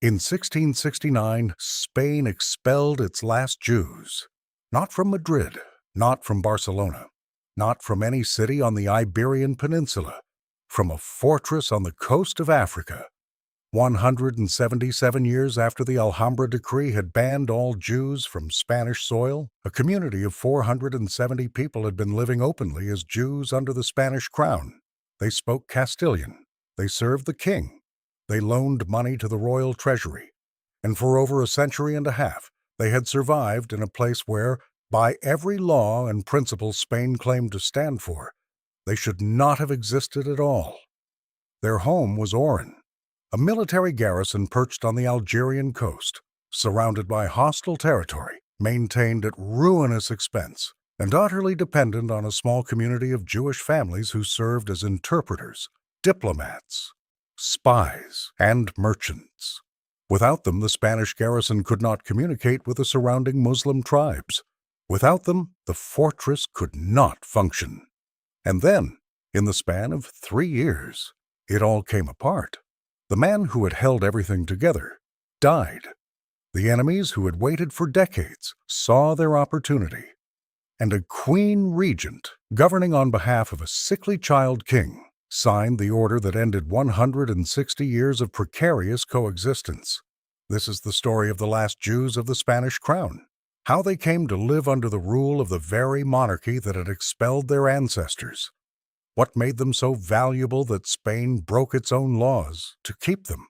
In 1669, Spain expelled its last Jews, not from Madrid, not from Barcelona, not from any city on the Iberian Peninsula, from a fortress on the coast of Africa. 177 years after the Alhambra decree had banned all Jews from Spanish soil, a community of 470 people had been living openly as Jews under the Spanish crown. They spoke Castilian. They served the king. They loaned money to the royal treasury. And for over a century and a half, they had survived in a place where, by every law and principle Spain claimed to stand for, they should not have existed at all. Their home was Oran, a military garrison perched on the Algerian coast, surrounded by hostile territory, maintained at ruinous expense, and utterly dependent on a small community of Jewish families who served as interpreters, diplomats, spies, and merchants. Without them, the Spanish garrison could not communicate with the surrounding Muslim tribes. Without them, the fortress could not function. And then, in the span of 3 years, it all came apart. The man who had held everything together died. The enemies who had waited for decades saw their opportunity. And a queen regent, governing on behalf of a sickly child king, signed the order that ended 160 years of precarious coexistence. This is the story of the last Jews of the Spanish crown, how they came to live under the rule of the very monarchy that had expelled their ancestors. What made them so valuable that Spain broke its own laws to keep them?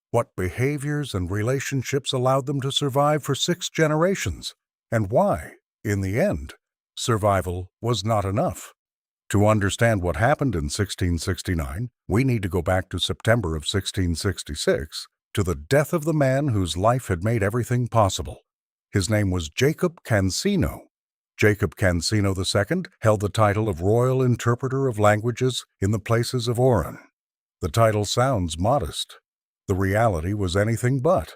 What behaviors and relationships allowed them to survive for 6 generations? And why, in the end, survival was not enough? To understand what happened in 1669, we need to go back to September of 1666, to the death of the man whose life had made everything possible. His name was Jacob Canino. Jacob Canino II held the title of Royal Interpreter of Languages in the Places of Oran. The title sounds modest. The reality was anything but.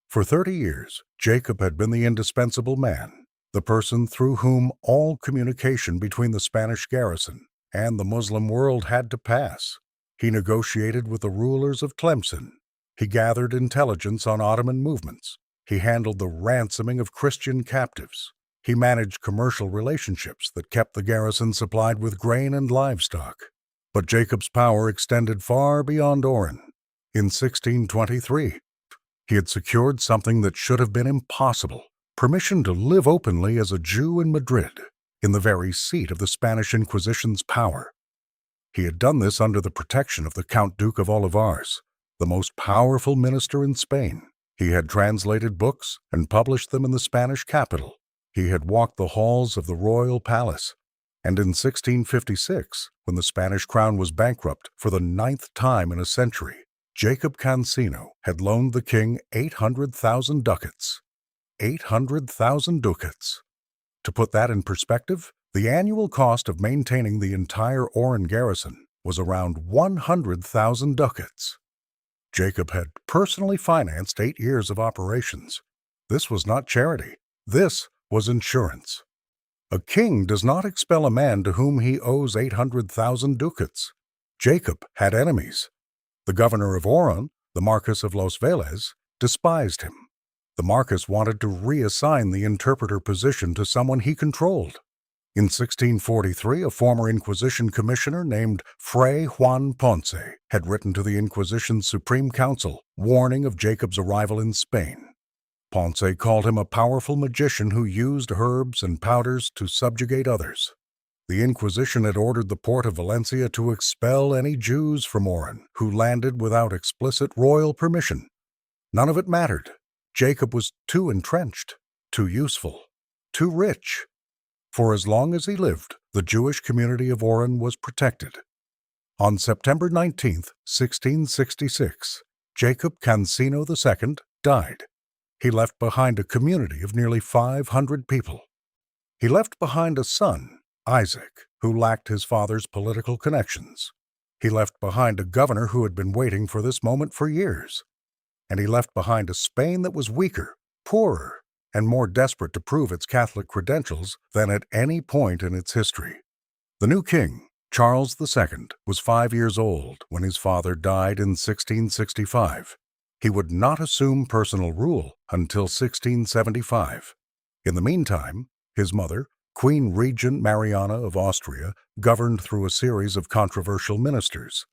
For 30 years, Jacob had been the indispensable man, the person through whom all communication between the Spanish garrison and the Muslim world had to pass. He negotiated with the rulers of Tlemcen. He gathered intelligence on Ottoman movements. He handled the ransoming of Christian captives. He managed commercial relationships that kept the garrison supplied with grain and livestock. But Jacob's power extended far beyond Oran. In 1623, he had secured something that should have been impossible: permission to live openly as a Jew in Madrid, in the very seat of the Spanish Inquisition's power. He had done this under the protection of the Count Duke of Olivares, the most powerful minister in Spain. He had translated books and published them in the Spanish capital. He had walked the halls of the royal palace. And in 1656, when the Spanish crown was bankrupt for the 9th time in a century, Jacob Canino had loaned the king 800,000 ducats. 800,000 ducats. To put that in perspective, the annual cost of maintaining the entire Oran garrison was around 100,000 ducats. Jacob had personally financed 8 years of operations. This was not charity. This was insurance. A king does not expel a man to whom he owes 800,000 ducats. Jacob had enemies. The governor of Oran, the Marquis of Los Vélez, despised him. The Marquis wanted to reassign the interpreter position to someone he controlled. In 1643, a former Inquisition commissioner named Fray Juan Ponce had written to the Inquisition's Supreme Council, warning of Jacob's arrival in Spain. Ponce called him a powerful magician who used herbs and powders to subjugate others. The Inquisition had ordered the port of Valencia to expel any Jews from Oran who landed without explicit royal permission. None of it mattered. Jacob was too entrenched, too useful, too rich. For as long as he lived, the Jewish community of Oran was protected. On September 19, 1666, Jacob Canino II died. He left behind a community of nearly 500 people. He left behind a son, Isaac, who lacked his father's political connections. He left behind a governor who had been waiting for this moment for years. And he left behind a Spain that was weaker, poorer, and more desperate to prove its Catholic credentials than at any point in its history. The new king, Charles II, was 5 years old when his father died in 1665. He would not assume personal rule until 1675. In the meantime, his mother, Queen Regent Mariana of Austria, governed through a series of controversial ministers.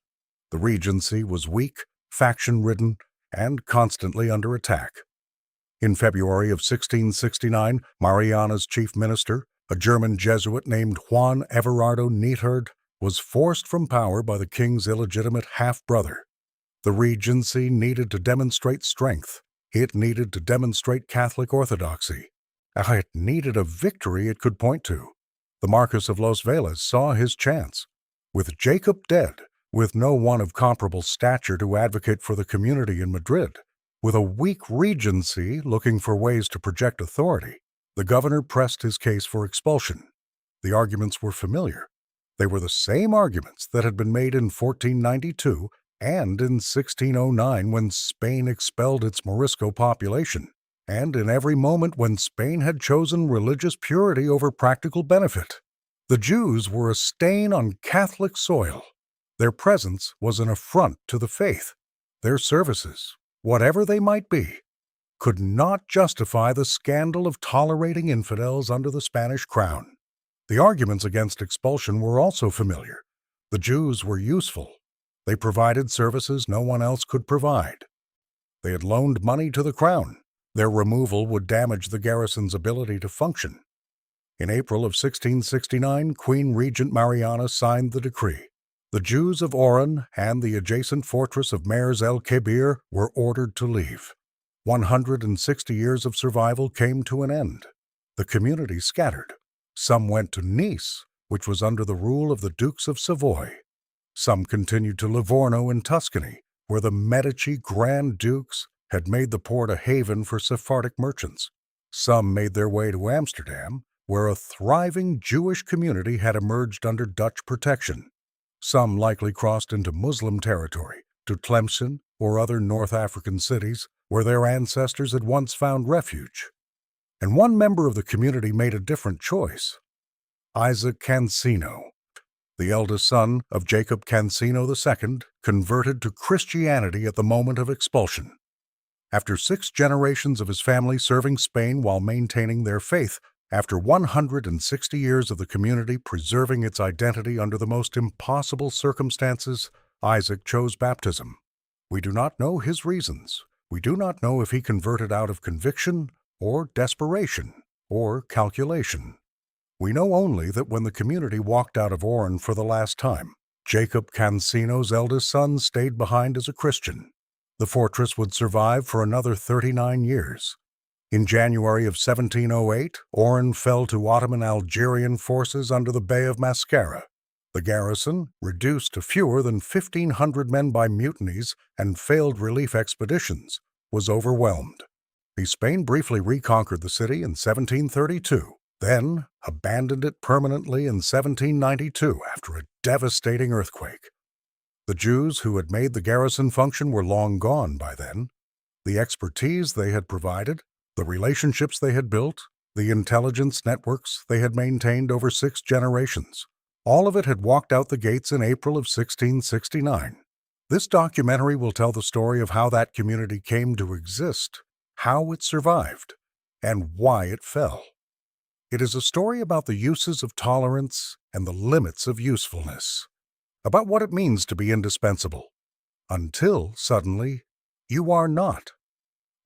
The regency was weak, faction-ridden, and constantly under attack. In February of 1669, Mariana's chief minister, a German Jesuit named Juan Everardo Neithard, was forced from power by the king's illegitimate half-brother. The regency needed to demonstrate strength. It needed to demonstrate Catholic orthodoxy. It needed a victory it could point to. The Marquis of Los Velas saw his chance. With Jacob dead, with no one of comparable stature to advocate for the community in Madrid, with a weak regency looking for ways to project authority, the governor pressed his case for expulsion. The arguments were familiar. They were the same arguments that had been made in 1492 and in 1609 when Spain expelled its Morisco population, and in every moment when Spain had chosen religious purity over practical benefit. The Jews were a stain on Catholic soil. Their presence was an affront to the faith. Their services, whatever they might be, could not justify the scandal of tolerating infidels under the Spanish crown. The arguments against expulsion were also familiar. The Jews were useful. They provided services no one else could provide. They had loaned money to the crown. Their removal would damage the garrison's ability to function. In April of 1669, Queen Regent Mariana signed the decree. The Jews of Oran and the adjacent fortress of Mers el-Kebir were ordered to leave. 160 years of survival came to an end. The community scattered. Some went to Nice, which was under the rule of the Dukes of Savoy. Some continued to Livorno in Tuscany, where the Medici Grand Dukes had made the port a haven for Sephardic merchants. Some made their way to Amsterdam, where a thriving Jewish community had emerged under Dutch protection. Some likely crossed into Muslim territory, to Tlemcen or other North African cities, where their ancestors had once found refuge. And one member of the community made a different choice. Isaac Canino, the eldest son of Jacob Canino II, converted to Christianity at the moment of expulsion. After 6 generations of his family serving Spain while maintaining their faith, after 160 years of the community preserving its identity under the most impossible circumstances, Isaac chose baptism. We do not know his reasons. We do not know if he converted out of conviction or desperation or calculation. We know only that when the community walked out of Oran for the last time, Jacob Canino's eldest son stayed behind as a Christian. The fortress would survive for another 39 years. In January of 1708, Oran fell to Ottoman Algerian forces under the Bay of Mascara. The garrison, reduced to fewer than 1,500 men by mutinies and failed relief expeditions, was overwhelmed. Spain briefly reconquered the city in 1732, then abandoned it permanently in 1792 after a devastating earthquake. The Jews who had made the garrison function were long gone by then. The expertise they had provided, the relationships they had built, the intelligence networks they had maintained over 6 generations, all of it had walked out the gates in April of 1669. This documentary will tell the story of how that community came to exist, how it survived, and why it fell. It is a story about the uses of tolerance and the limits of usefulness, about what it means to be indispensable, until, suddenly, you are not.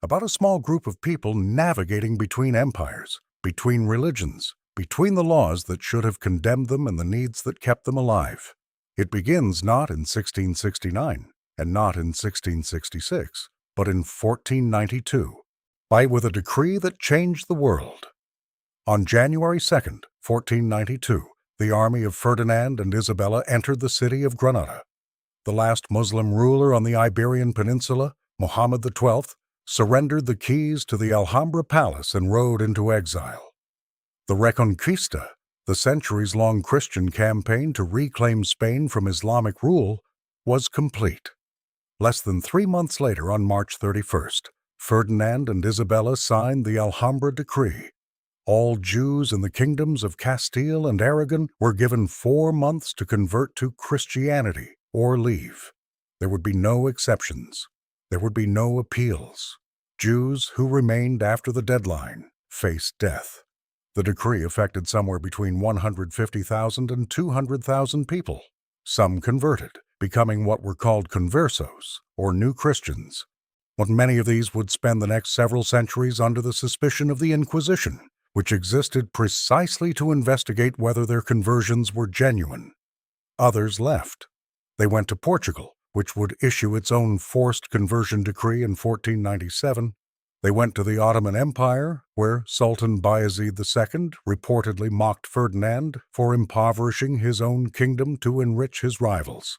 About a small group of people navigating between empires, between religions, between the laws that should have condemned them and the needs that kept them alive. It begins not in 1669 and not in 1666, but in 1492, with a decree that changed the world. On January 2nd, 1492, the army of Ferdinand and Isabella entered the city of Granada. The last Muslim ruler on the Iberian Peninsula, Muhammad XII, surrendered the keys to the Alhambra palace and rode into exile. The Reconquista, the centuries-long Christian campaign to reclaim Spain from Islamic rule, was complete. Less than 3 months later, on March 31st, Ferdinand and Isabella signed the Alhambra decree. All Jews in the kingdoms of Castile and Aragon were given 4 months to convert to Christianity or leave. There would be no exceptions. There would be no appeals. Jews who remained after the deadline faced death. The decree affected somewhere between 150,000 and 200,000 people. Some converted, becoming what were called conversos, or new Christians. But many of these would spend the next several centuries under the suspicion of the Inquisition, which existed precisely to investigate whether their conversions were genuine. Others left. They went to Portugal, which would issue its own forced conversion decree in 1497. They went to the Ottoman Empire, where Sultan Bayezid II reportedly mocked Ferdinand for impoverishing his own kingdom to enrich his rivals.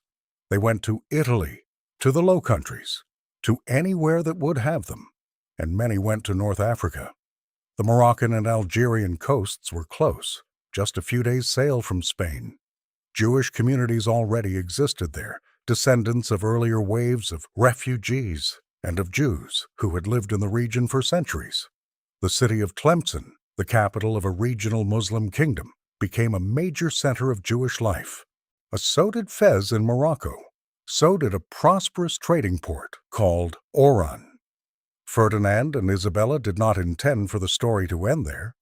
They went to Italy, to the Low Countries, to anywhere that would have them, and many went to North Africa. The Moroccan and Algerian coasts were close, just a few days' sail from Spain. Jewish communities already existed there, descendants of earlier waves of refugees and of Jews who had lived in the region for centuries. The city of Tlemcen, the capital of a regional Muslim kingdom, became a major center of Jewish life. So did Fez in Morocco. So did a prosperous trading port called Oran. Ferdinand and Isabella did not intend for the story to end there.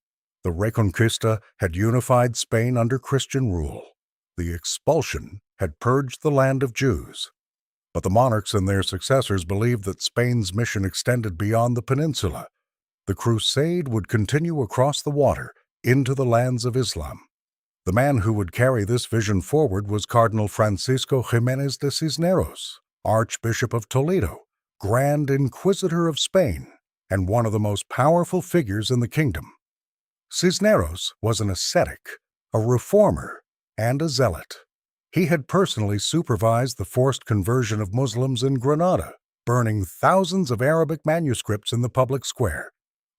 The Reconquista had unified Spain under Christian rule. The expulsion had purged the land of Jews. But the monarchs and their successors believed that Spain's mission extended beyond the peninsula. The crusade would continue across the water into the lands of Islam. The man who would carry this vision forward was Cardinal Francisco Jiménez de Cisneros, Archbishop of Toledo, Grand Inquisitor of Spain, and one of the most powerful figures in the kingdom. Cisneros was an ascetic, a reformer, and a zealot. He had personally supervised the forced conversion of Muslims in Granada, burning thousands of Arabic manuscripts in the public square.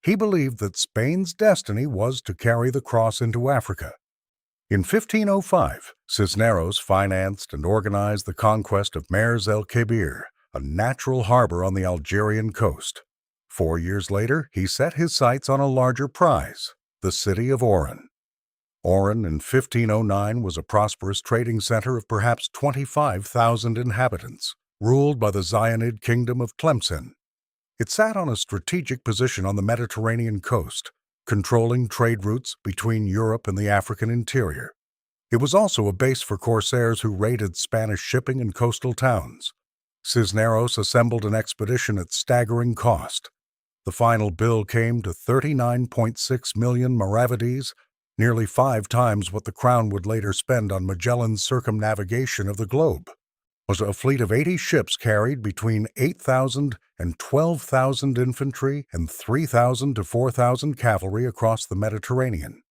He believed that Spain's destiny was to carry the cross into Africa. In 1505, Cisneros financed and organized the conquest of Mers el-Kebir, a natural harbor on the Algerian coast. 4 years later, he set his sights on a larger prize, the city of Oran. Oran in 1509 was a prosperous trading center of perhaps 25,000 inhabitants, ruled by the Zionid kingdom of Tlemcen. It sat on a strategic position on the Mediterranean coast, controlling trade routes between Europe and the African interior. It was also a base for corsairs who raided Spanish shipping and coastal towns. Cisneros assembled an expedition at staggering cost. The final bill came to 39.6 million maravedis, nearly 5 times what the crown would later spend on Magellan's circumnavigation of the globe. A fleet of 80 ships carried between 8,000 and 12,000 infantry and 3,000 to 4,000 cavalry across the Mediterranean.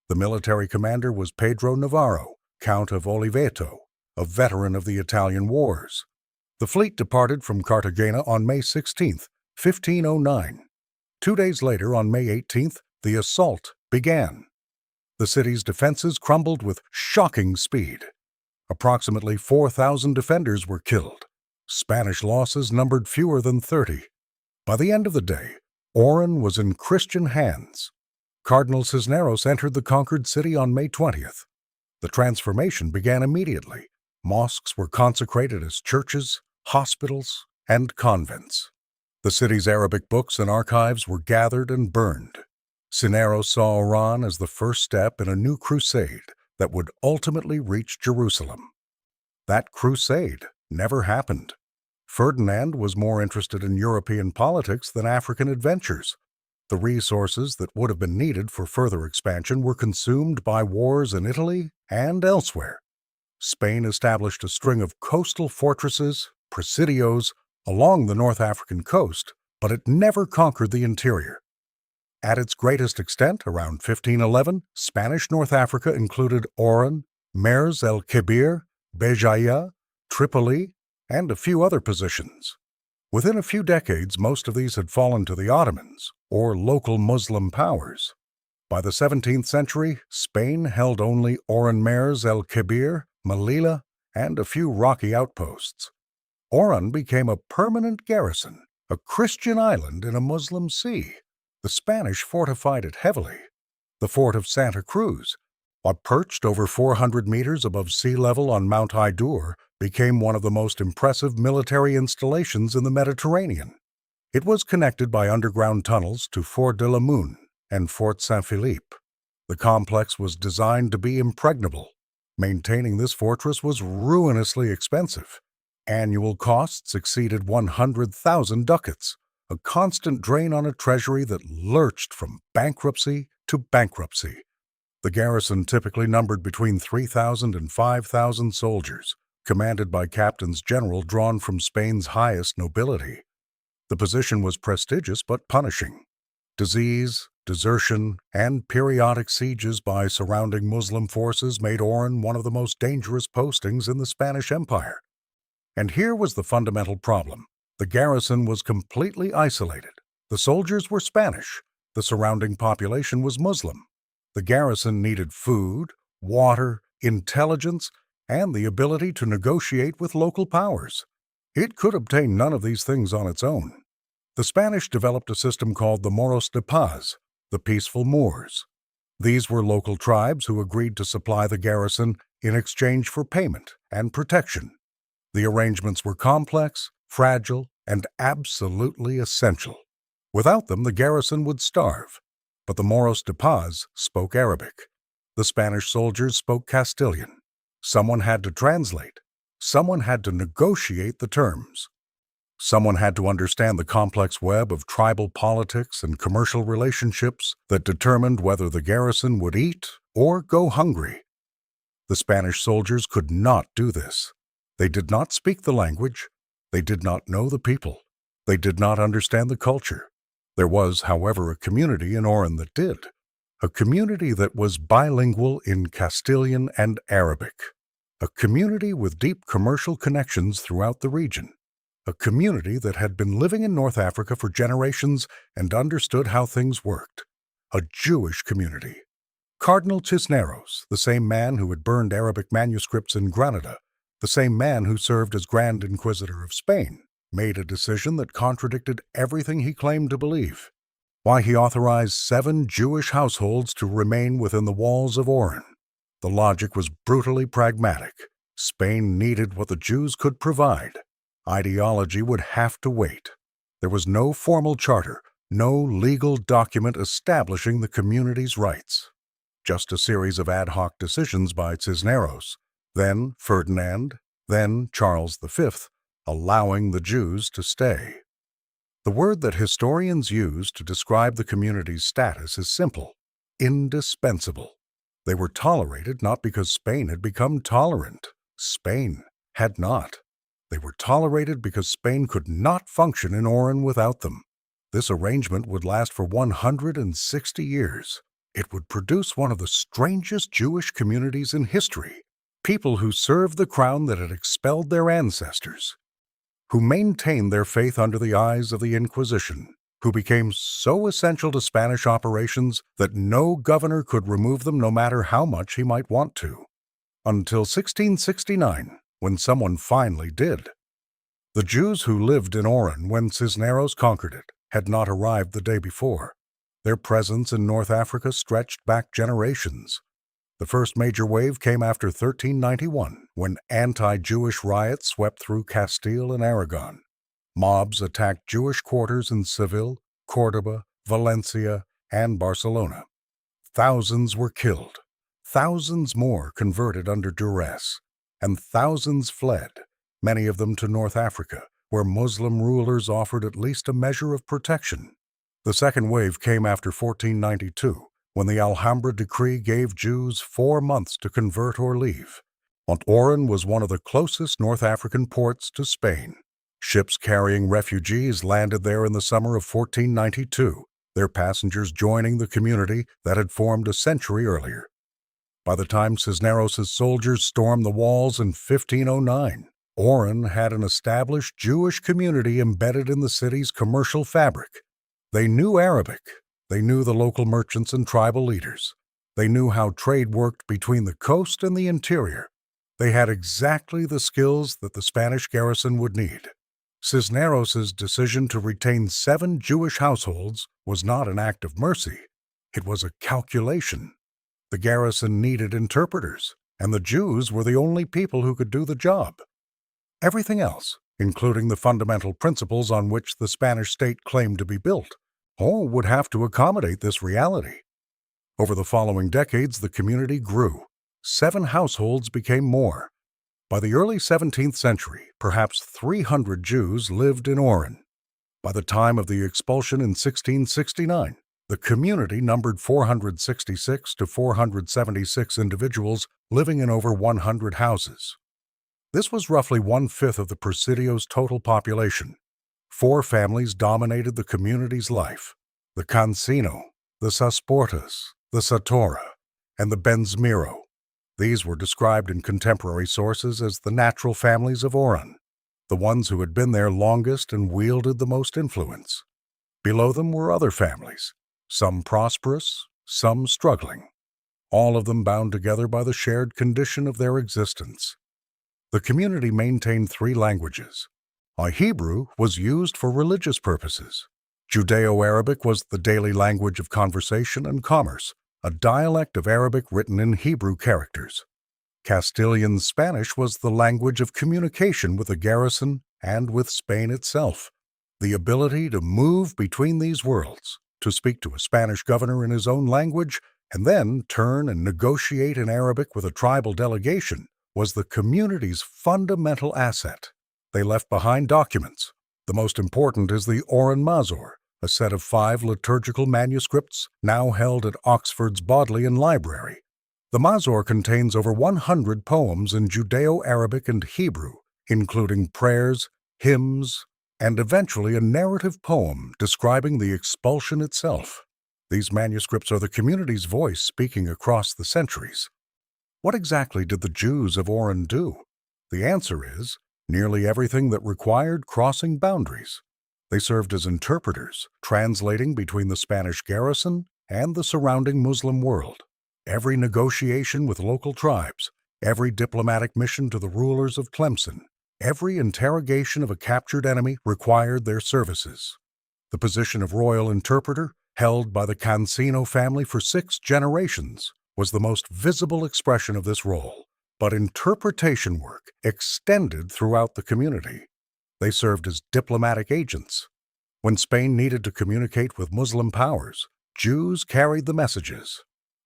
The military commander was Pedro Navarro, Count of Oliveto, a veteran of the Italian wars. The fleet departed from Cartagena on May 16, 1509. 2 days later, on May 18, the assault began. The city's defenses crumbled with shocking speed. Approximately 4,000 defenders were killed. Spanish losses numbered fewer than 30. By the end of the day, Oran was in Christian hands. Cardinal Cisneros entered the conquered city on May 20th. The transformation began immediately. Mosques were consecrated as churches, hospitals, and convents. The city's Arabic books and archives were gathered and burned. Cisneros saw Oran as the first step in a new crusade that would ultimately reach Jerusalem. That crusade never happened. Ferdinand was more interested in European politics than African adventures. The resources that would have been needed for further expansion were consumed by wars in Italy and elsewhere. Spain established a string of coastal fortresses, presidios, along the North African coast, but it never conquered the interior. At its greatest extent, around 1511, Spanish North Africa included Oran, Mers el-Kebir, Béjaïa, Tripoli, and a few other positions. Within a few decades, most of these had fallen to the Ottomans, or local Muslim powers. By the 17th century, Spain held only Oran, Mers el-Kebir, Melilla, and a few rocky outposts. Oran became a permanent garrison, a Christian island in a Muslim sea. The Spanish fortified it heavily. The fort of Santa Cruz, while perched over 400 meters above sea level on Mount Hydur, became one of the most impressive military installations in the Mediterranean. It was connected by underground tunnels to Fort de la Moon and Fort Saint-Philippe. The complex was designed to be impregnable. Maintaining this fortress was ruinously expensive. Annual costs exceeded 100,000 ducats, a constant drain on a treasury that lurched from bankruptcy to bankruptcy. The garrison typically numbered between 3,000 and 5,000 soldiers, commanded by captains general drawn from Spain's highest nobility. The position was prestigious but punishing. Disease, desertion, and periodic sieges by surrounding Muslim forces made Oran one of the most dangerous postings in the Spanish Empire. And here was the fundamental problem. The garrison was completely isolated. The soldiers were Spanish. The surrounding population was Muslim. The garrison needed food, water, intelligence, and the ability to negotiate with local powers. It could obtain none of these things on its own. The Spanish developed a system called the Moros de Paz, the peaceful Moors. These were local tribes who agreed to supply the garrison in exchange for payment and protection. The arrangements were complex, fragile, and absolutely essential. Without them, the garrison would starve. But the Moros de Paz spoke Arabic. The Spanish soldiers spoke Castilian. Someone had to translate. Someone had to negotiate the terms. Someone had to understand the complex web of tribal politics and commercial relationships that determined whether the garrison would eat or go hungry. The Spanish soldiers could not do this. They did not speak the language. They did not know the people. They did not understand the culture. There was, however, a community in Oran that did. A community that was bilingual in Castilian and Arabic. A community with deep commercial connections throughout the region. A community that had been living in North Africa for generations and understood how things worked. A Jewish community. Cardinal Cisneros, the same man who had burned Arabic manuscripts in Granada, the same man who served as Grand Inquisitor of Spain, made a decision that contradicted everything he claimed to believe. Why, he authorized 7 Jewish households to remain within the walls of Oran. The logic was brutally pragmatic. Spain needed what the Jews could provide. Ideology would have to wait. There was no formal charter, no legal document establishing the community's rights. Just a series of ad hoc decisions by Cisneros, then Ferdinand, then Charles V, allowing the Jews to stay. The word that historians use to describe the community's status is simple: indispensable. They were tolerated not because Spain had become tolerant. Spain had not. They were tolerated because Spain could not function in Oran without them. This arrangement would last for 160 years. It would produce one of the strangest Jewish communities in history. People who served the crown that had expelled their ancestors, who maintained their faith under the eyes of the Inquisition, who became so essential to Spanish operations that no governor could remove them no matter how much he might want to. Until 1669, when someone finally did. The Jews who lived in Oran when Cisneros conquered it had not arrived the day before. Their presence in North Africa stretched back generations. The first major wave came after 1391, when anti-Jewish riots swept through Castile and Aragon. Mobs attacked Jewish quarters in Seville, Córdoba, Valencia, and Barcelona. Thousands were killed. Thousands more converted under duress. And thousands fled, many of them to North Africa, where Muslim rulers offered at least a measure of protection. The second wave came after 1492, when the Alhambra decree gave Jews 4 months to convert or leave. Oran was one of the closest North African ports to Spain. Ships carrying refugees landed there in the summer of 1492, their passengers joining the community that had formed a century earlier. By the time Cisneros' soldiers stormed the walls in 1509, Oran had an established Jewish community embedded in the city's commercial fabric. They knew Arabic. They knew the local merchants and tribal leaders. They knew how trade worked between the coast and the interior. They had exactly the skills that the Spanish garrison would need. Cisneros' decision to retain 7 Jewish households was not an act of mercy. It was a calculation. The garrison needed interpreters, and the Jews were the only people who could do the job. Everything else, including the fundamental principles on which the Spanish state claimed to be built, all would have to accommodate this reality. Over the following decades, the community grew. 7 households became more. By the early 17th century, perhaps 300 Jews lived in Oran. By the time of the expulsion in 1669, the community numbered 466 to 476 individuals living in over 100 houses. This was roughly 1/5 of the Presidio's total population. 4 families dominated the community's life: the Canino, the Sasportas, the Satora, and the Benzmiro. These were described in contemporary sources as the natural families of Oran, the ones who had been there longest and wielded the most influence. Below them were other families, some prosperous, some struggling, all of them bound together by the shared condition of their existence. The community maintained 3 languages. A Hebrew was used for religious purposes. Judeo-Arabic was the daily language of conversation and commerce, a dialect of Arabic written in Hebrew characters. Castilian Spanish was the language of communication with the garrison and with Spain itself. The ability to move between these worlds, to speak to a Spanish governor in his own language, and then turn and negotiate in Arabic with a tribal delegation, was the community's fundamental asset. They left behind documents. The most important is the Oran Mazor, a set of 5 liturgical manuscripts now held at Oxford's Bodleian Library. The Mazor contains over 100 poems in Judeo-Arabic and Hebrew, including prayers, hymns, and eventually a narrative poem describing the expulsion itself. These manuscripts are the community's voice speaking across the centuries. What exactly did the Jews of Oran do? The answer is nearly everything that required crossing boundaries. They served as interpreters, translating between the Spanish garrison and the surrounding Muslim world. Every negotiation with local tribes, every diplomatic mission to the rulers of Tlemcen, every interrogation of a captured enemy required their services. The position of royal interpreter, held by the Canino family for 6 generations, was the most visible expression of this role. But interpretation work extended throughout the community. They served as diplomatic agents. When Spain needed to communicate with Muslim powers, Jews carried the messages.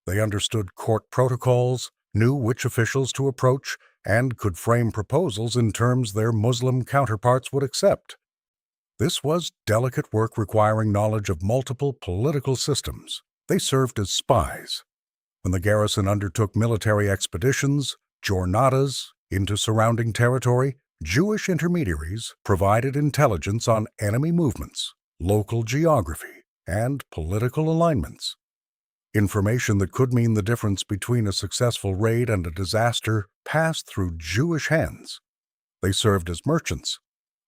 They understood court protocols, knew which officials to approach, and could frame proposals in terms their Muslim counterparts would accept. This was delicate work requiring knowledge of multiple political systems. They served as spies. When the garrison undertook military expeditions, jornadas, into surrounding territory, Jewish intermediaries provided intelligence on enemy movements, local geography, and political alignments. Information that could mean the difference between a successful raid and a disaster passed through Jewish hands. They served as merchants.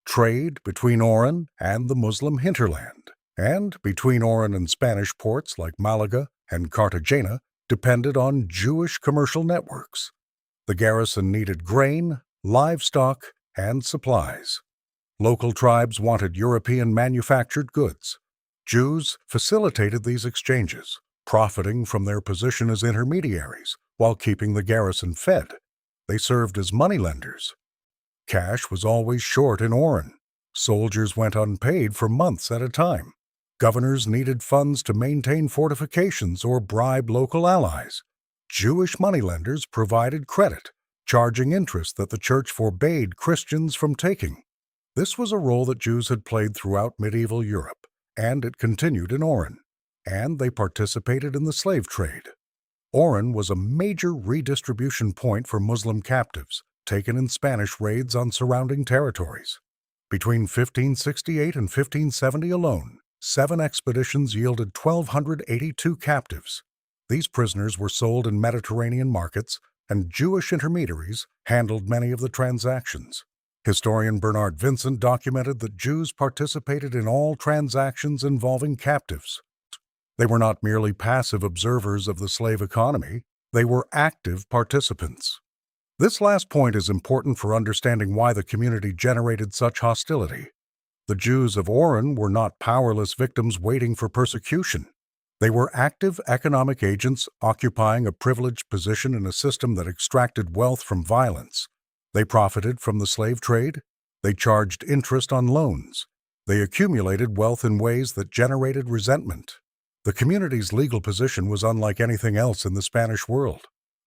Trade between Oran and the Muslim hinterland, and between Oran and Spanish ports like Malaga and Cartagena, depended on Jewish commercial networks. The garrison needed grain, livestock, and supplies. Local tribes wanted European manufactured goods. Jews facilitated these exchanges, profiting from their position as intermediaries while keeping the garrison fed. They served as moneylenders. Cash was always short in Oran. Soldiers went unpaid for months at a time. Governors needed funds to maintain fortifications or bribe local allies. Jewish moneylenders provided credit, charging interest that the church forbade Christians from taking. This was a role that Jews had played throughout medieval Europe, and it continued in Oran. And they participated in the slave trade. Oran was a major redistribution point for Muslim captives taken in Spanish raids on surrounding territories. Between 1568 and 1570 alone, 7 expeditions yielded 1,282 captives. These prisoners were sold in Mediterranean markets, and Jewish intermediaries handled many of the transactions. Historian Bernard Vincent documented that Jews participated in all transactions involving captives. They were not merely passive observers of the slave economy, they were active participants. This last point is important for understanding why the community generated such hostility. The Jews of Oran were not powerless victims waiting for persecution. They were active economic agents occupying a privileged position in a system that extracted wealth from violence. They profited from the slave trade. They charged interest on loans. They accumulated wealth in ways that generated resentment. The community's legal position was unlike anything else in the Spanish world.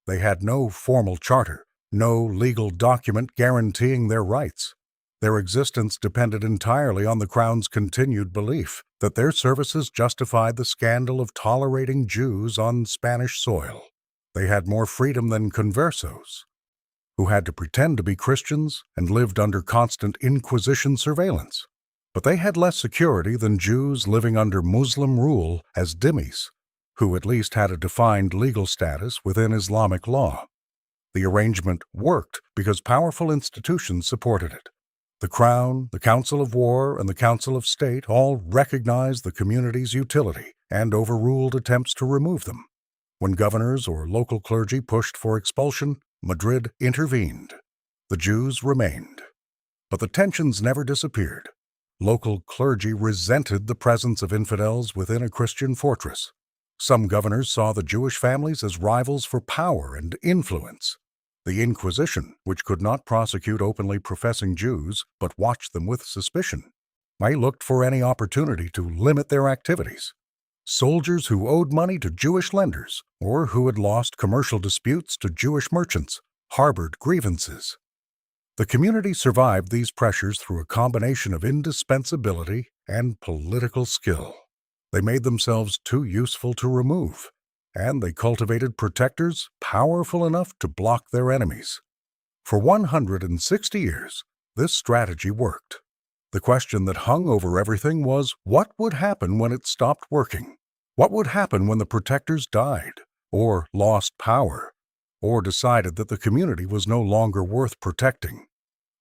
They had no formal charter, no legal document guaranteeing their rights. Their existence depended entirely on the crown's continued belief that their services justified the scandal of tolerating Jews on Spanish soil. They had more freedom than conversos, who had to pretend to be Christians and lived under constant Inquisition surveillance. But they had less security than Jews living under Muslim rule as dhimmis, who at least had a defined legal status within Islamic law. The arrangement worked because powerful institutions supported it. The Crown, the Council of War, and the Council of State all recognized the community's utility and overruled attempts to remove them. When governors or local clergy pushed for expulsion, Madrid intervened. The Jews remained. But the tensions never disappeared. Local clergy resented the presence of infidels within a Christian fortress. Some governors saw the Jewish families as rivals for power and influence. The Inquisition, which could not prosecute openly professing Jews but watched them with suspicion, might look for any opportunity to limit their activities. Soldiers who owed money to Jewish lenders or who had lost commercial disputes to Jewish merchants harbored grievances. The community survived these pressures through a combination of indispensability and political skill. They made themselves too useful to remove, and they cultivated protectors powerful enough to block their enemies. For 160 years, this strategy worked. The question that hung over everything was what would happen when it stopped working? What would happen when the protectors died, or lost power, or decided that the community was no longer worth protecting?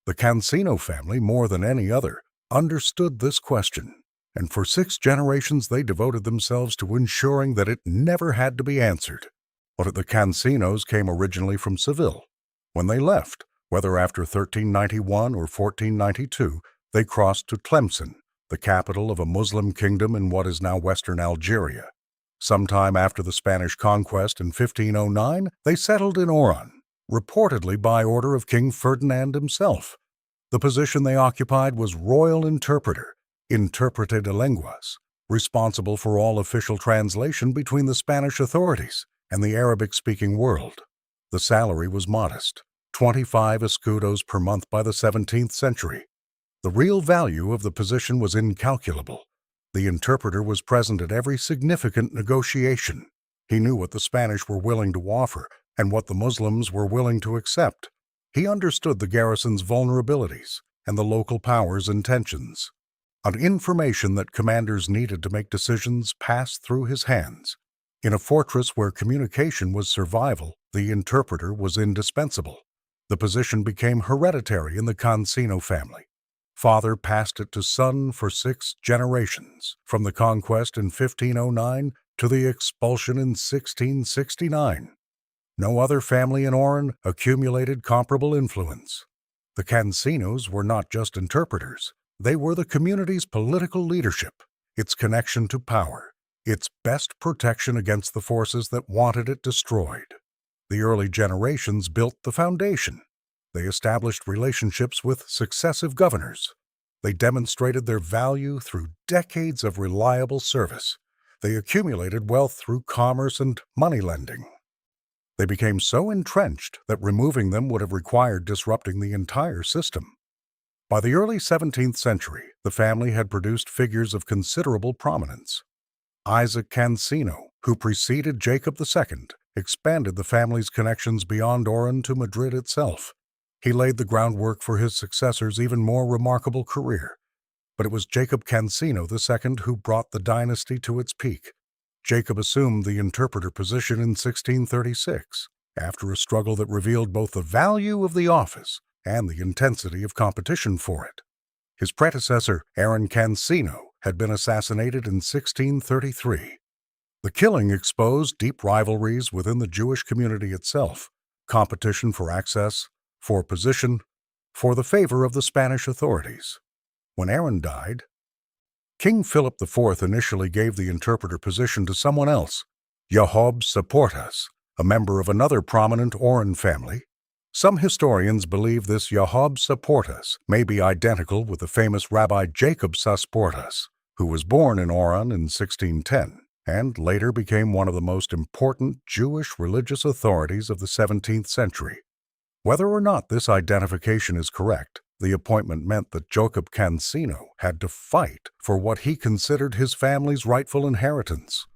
The Canino family, more than any other, understood this question, and for 6 generations they devoted themselves to ensuring that it never had to be answered. But the Caninos came originally from Seville. When they left, whether after 1391 or 1492, they crossed to Tlemcen, the capital of a Muslim kingdom in what is now western Algeria. Sometime after the Spanish conquest in 1509, they settled in Oran, reportedly by order of King Ferdinand himself. The position they occupied was royal interpreter, intérprete de lenguas, responsible for all official translation between the Spanish authorities and the Arabic-speaking world. The salary was modest, 25 escudos per month by the 17th century. The real value of the position was incalculable. The interpreter was present at every significant negotiation. He knew what the Spanish were willing to offer and what the Muslims were willing to accept. He understood the garrison's vulnerabilities and the local powers' intentions. An information that commanders needed to make decisions passed through his hands. In a fortress where communication was survival, the interpreter was indispensable. The position became hereditary in the Canino family. Father passed it to son for 6 generations, from the conquest in 1509 to the expulsion in 1669. No other family in Oran accumulated comparable influence. The Caninos were not just interpreters. They were the community's political leadership, its connection to power, its best protection against the forces that wanted it destroyed. The early generations built the foundation. They established relationships with successive governors. They demonstrated their value through decades of reliable service. They accumulated wealth through commerce and money lending. They became so entrenched that removing them would have required disrupting the entire system. By the early 17th century, the family had produced figures of considerable prominence. Isaac Canino, who preceded Jacob II, expanded the family's connections beyond Oran to Madrid itself. He laid the groundwork for his successor's even more remarkable career. But it was Jacob Canino II who brought the dynasty to its peak. Jacob assumed the interpreter position in 1636, after a struggle that revealed both the value of the office and the intensity of competition for it. His predecessor, Aaron Canino, had been assassinated in 1633. The killing exposed deep rivalries within the Jewish community itself, competition for access, for position, for the favor of the Spanish authorities. When Aaron died, King Philip IV initially gave the interpreter position to someone else, Jacob Saportas, a member of another prominent Oran family. Some historians believe this Jacob Saportas may be identical with the famous Rabbi Jacob Sasportas, who was born in Oran in 1610 and later became one of the most important Jewish religious authorities of the 17th century. Whether or not this identification is correct, the appointment meant that Jacob Canino had to fight for what he considered his family's rightful inheritance.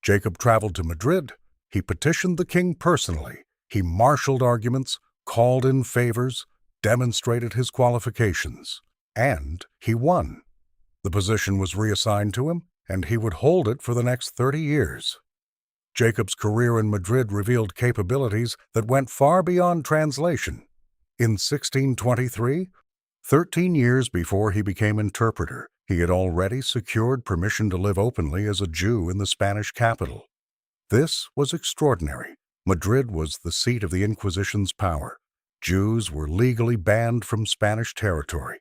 Jacob traveled to Madrid. He petitioned the king personally. He marshaled arguments, called in favors, demonstrated his qualifications, and he won. The position was reassigned to him, and he would hold it for the next 30 years. Jacob's career in Madrid revealed capabilities that went far beyond translation. In 1623, 13 years before he became interpreter, he had already secured permission to live openly as a Jew in the Spanish capital. This was extraordinary. Madrid was the seat of the Inquisition's power. Jews were legally banned from Spanish territory.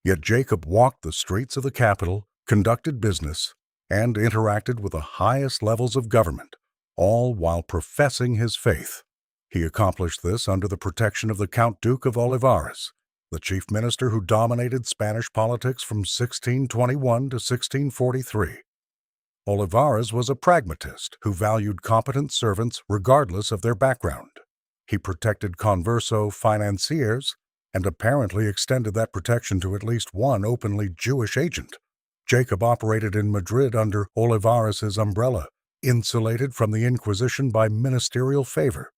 Yet Jacob walked the streets of the capital, conducted business, and interacted with the highest levels of government, all while professing his faith. He accomplished this under the protection of the Count Duke of Olivares, the chief minister who dominated Spanish politics from 1621 to 1643. Olivares was a pragmatist who valued competent servants regardless of their background. He protected converso financiers and apparently extended that protection to at least one openly Jewish agent. Jacob operated in Madrid under Olivares' umbrella, insulated from the Inquisition by ministerial favor.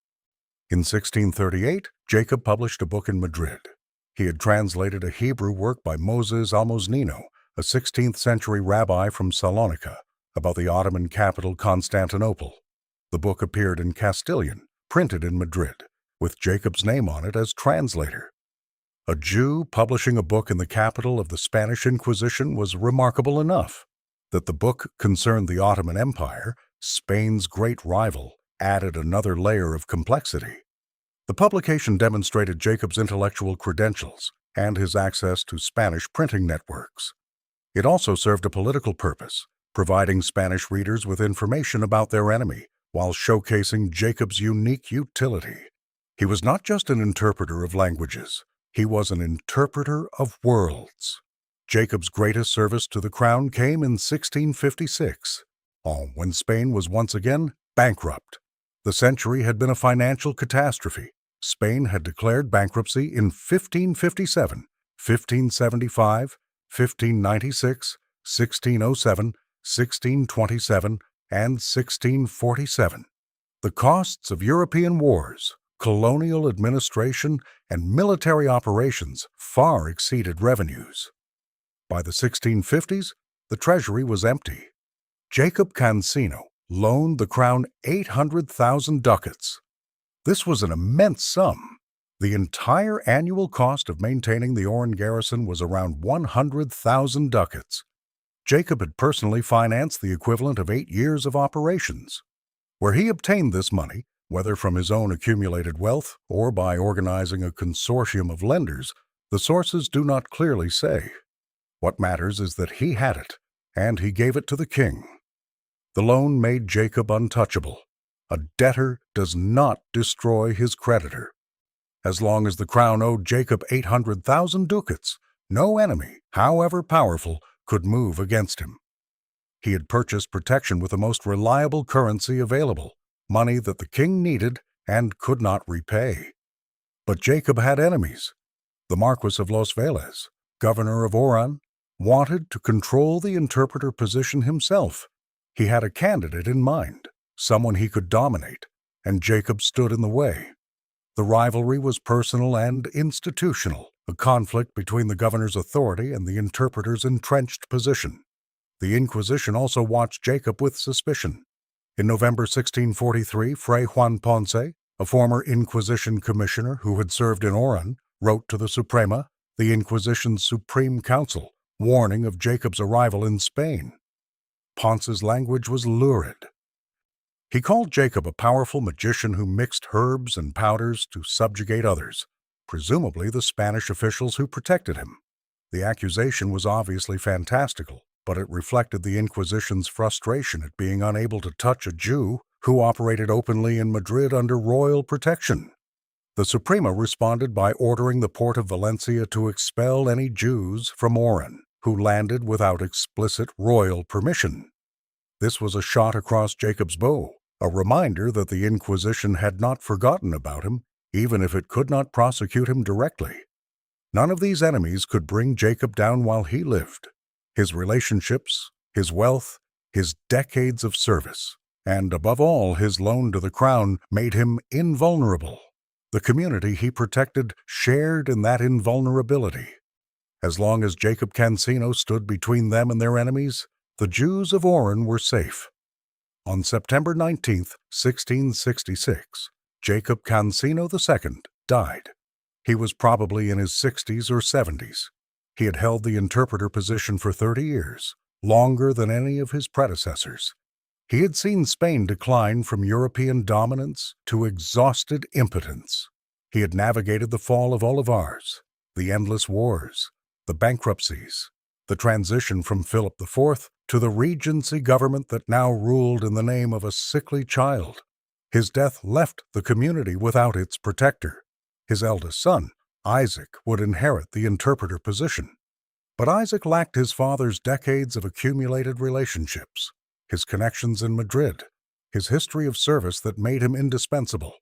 In 1638, Jacob published a book in Madrid. He had translated a Hebrew work by Moses Almosnino, a 16th-century rabbi from Salonika, about the Ottoman capital Constantinople. The book appeared in Castilian, printed in Madrid, with Jacob's name on it as translator. A Jew publishing a book in the capital of the Spanish Inquisition was remarkable enough. That the book concerned the Ottoman Empire, Spain's great rival, added another layer of complexity. The publication demonstrated Jacob's intellectual credentials and his access to Spanish printing networks. It also served a political purpose, providing Spanish readers with information about their enemy, while showcasing Jacob's unique utility. He was not just an interpreter of languages, he was an interpreter of worlds. Jacob's greatest service to the crown came in 1656, when Spain was once again bankrupt. The century had been a financial catastrophe. Spain had declared bankruptcy in 1557, 1575, 1596, 1607, 1627, and 1647. The costs of European wars, colonial administration, and military operations far exceeded revenues. By the 1650s, the treasury was empty. Jacob Canino loaned the crown 800,000 ducats. This was an immense sum. The entire annual cost of maintaining the Oran garrison was around 100,000 ducats. Jacob had personally financed the equivalent of 8 years of operations. Where he obtained this money, whether from his own accumulated wealth or by organizing a consortium of lenders, the sources do not clearly say. What matters is that he had it, and he gave it to the king. The loan made Jacob untouchable. A debtor does not destroy his creditor. As long as the crown owed Jacob 800,000 ducats, no enemy, however powerful, could move against him. He had purchased protection with the most reliable currency available, money that the king needed and could not repay. But Jacob had enemies. The Marquis of Los Vélez, governor of Oran, wanted to control the interpreter position himself. He had a candidate in mind, someone he could dominate, and Jacob stood in the way. The rivalry was personal and institutional, a conflict between the governor's authority and the interpreter's entrenched position. The Inquisition also watched Jacob with suspicion. In November 1643, Fray Juan Ponce, a former Inquisition commissioner who had served in Oran, wrote to the Suprema, the Inquisition's Supreme Council, warning of Jacob's arrival in Spain. Ponce's language was lurid. He called Jacob a powerful magician who mixed herbs and powders to subjugate others, presumably the Spanish officials who protected him. The accusation was obviously fantastical, but it reflected the Inquisition's frustration at being unable to touch a Jew who operated openly in Madrid under royal protection. The Suprema responded by ordering the port of Valencia to expel any Jews from Oran who landed without explicit royal permission. This was a shot across Jacob's bow, a reminder that the Inquisition had not forgotten about him, even if it could not prosecute him directly. None of these enemies could bring Jacob down while he lived. His relationships, his wealth, his decades of service, and above all his loan to the crown made him invulnerable. The community he protected shared in that invulnerability. As long as Jacob Canino stood between them and their enemies, the Jews of Oran were safe. On September 19, 1666, Jacob Canino II died. He was probably in his 60s or 70s. He had held the interpreter position for 30 years, longer than any of his predecessors. He had seen Spain decline from European dominance to exhausted impotence. He had navigated the fall of Olivars, the endless wars, the bankruptcies, the transition from Philip IV to the regency government that now ruled in the name of a sickly child. His death left the community without its protector. His eldest son, Isaac, would inherit the interpreter position. But Isaac lacked his father's decades of accumulated relationships, his connections in Madrid, his history of service that made him indispensable.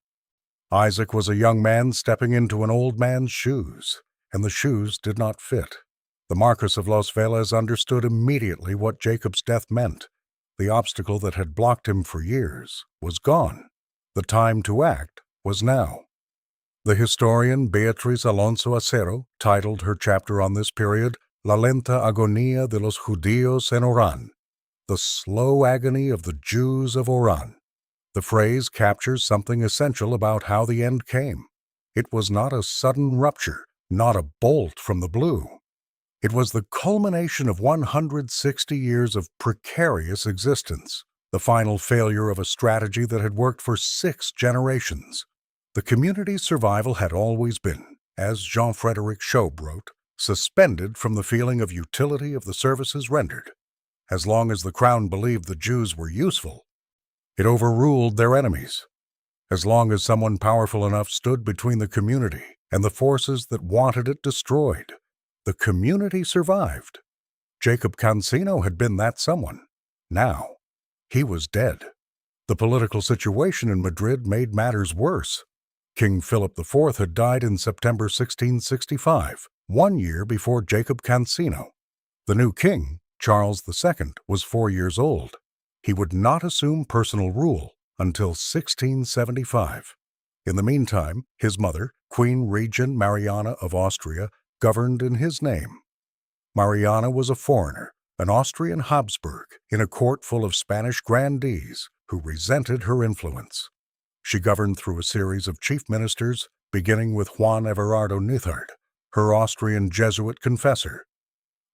Isaac was a young man stepping into an old man's shoes, and the shoes did not fit. The Marquis of Los Vélez understood immediately what Jacob's death meant. The obstacle that had blocked him for years was gone. The time to act was now. The historian Beatriz Alonso Acero titled her chapter on this period, La lenta agonía de los judíos en Oran, the slow agony of the Jews of Oran. The phrase captures something essential about how the end came. It was not a sudden rupture, not a bolt from the blue. It was the culmination of 160 years of precarious existence, the final failure of a strategy that had worked for 6 generations. The community's survival had always been, as Jean-Frédéric Chaube wrote, suspended from the feeling of utility of the services rendered. As long as the crown believed the Jews were useful, it overruled their enemies. As long as someone powerful enough stood between the community and the forces that wanted it destroyed, the community survived. Jacob Canino had been that someone. Now, he was dead. The political situation in Madrid made matters worse. King Philip IV had died in September 1665, 1 year before Jacob Canino. The new king, Charles II, was 4 years old. He would not assume personal rule until 1675. In the meantime, his mother, Queen Regent Mariana of Austria, governed in his name. Mariana was a foreigner, an Austrian Habsburg, in a court full of Spanish grandees who resented her influence. She governed through a series of chief ministers, beginning with Juan Everardo Nithard, her Austrian Jesuit confessor.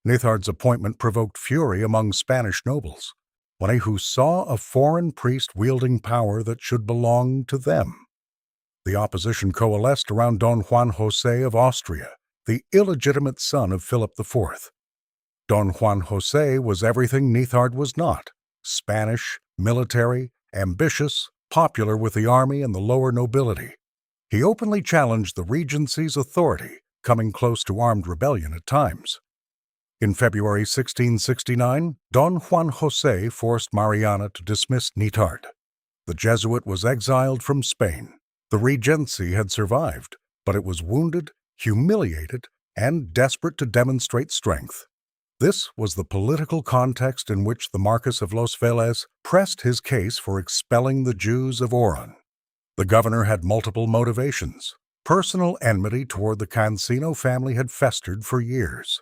Nithard's appointment provoked fury among Spanish nobles, many who saw a foreign priest wielding power that should belong to them. The opposition coalesced around Don Juan José of Austria, the illegitimate son of Philip IV. Don Juan José was everything Nithard was not: Spanish, military, ambitious, popular with the army and the lower nobility. He openly challenged the regency's authority, coming close to armed rebellion at times. In February 1669, Don Juan José forced Mariana to dismiss Nithard. The Jesuit was exiled from Spain. The regency had survived, but it was wounded, humiliated, and desperate to demonstrate strength. This was the political context in which the Marquis of Los Vélez pressed his case for expelling the Jews of Oran. The governor had multiple motivations. Personal enmity toward the Canino family had festered for years.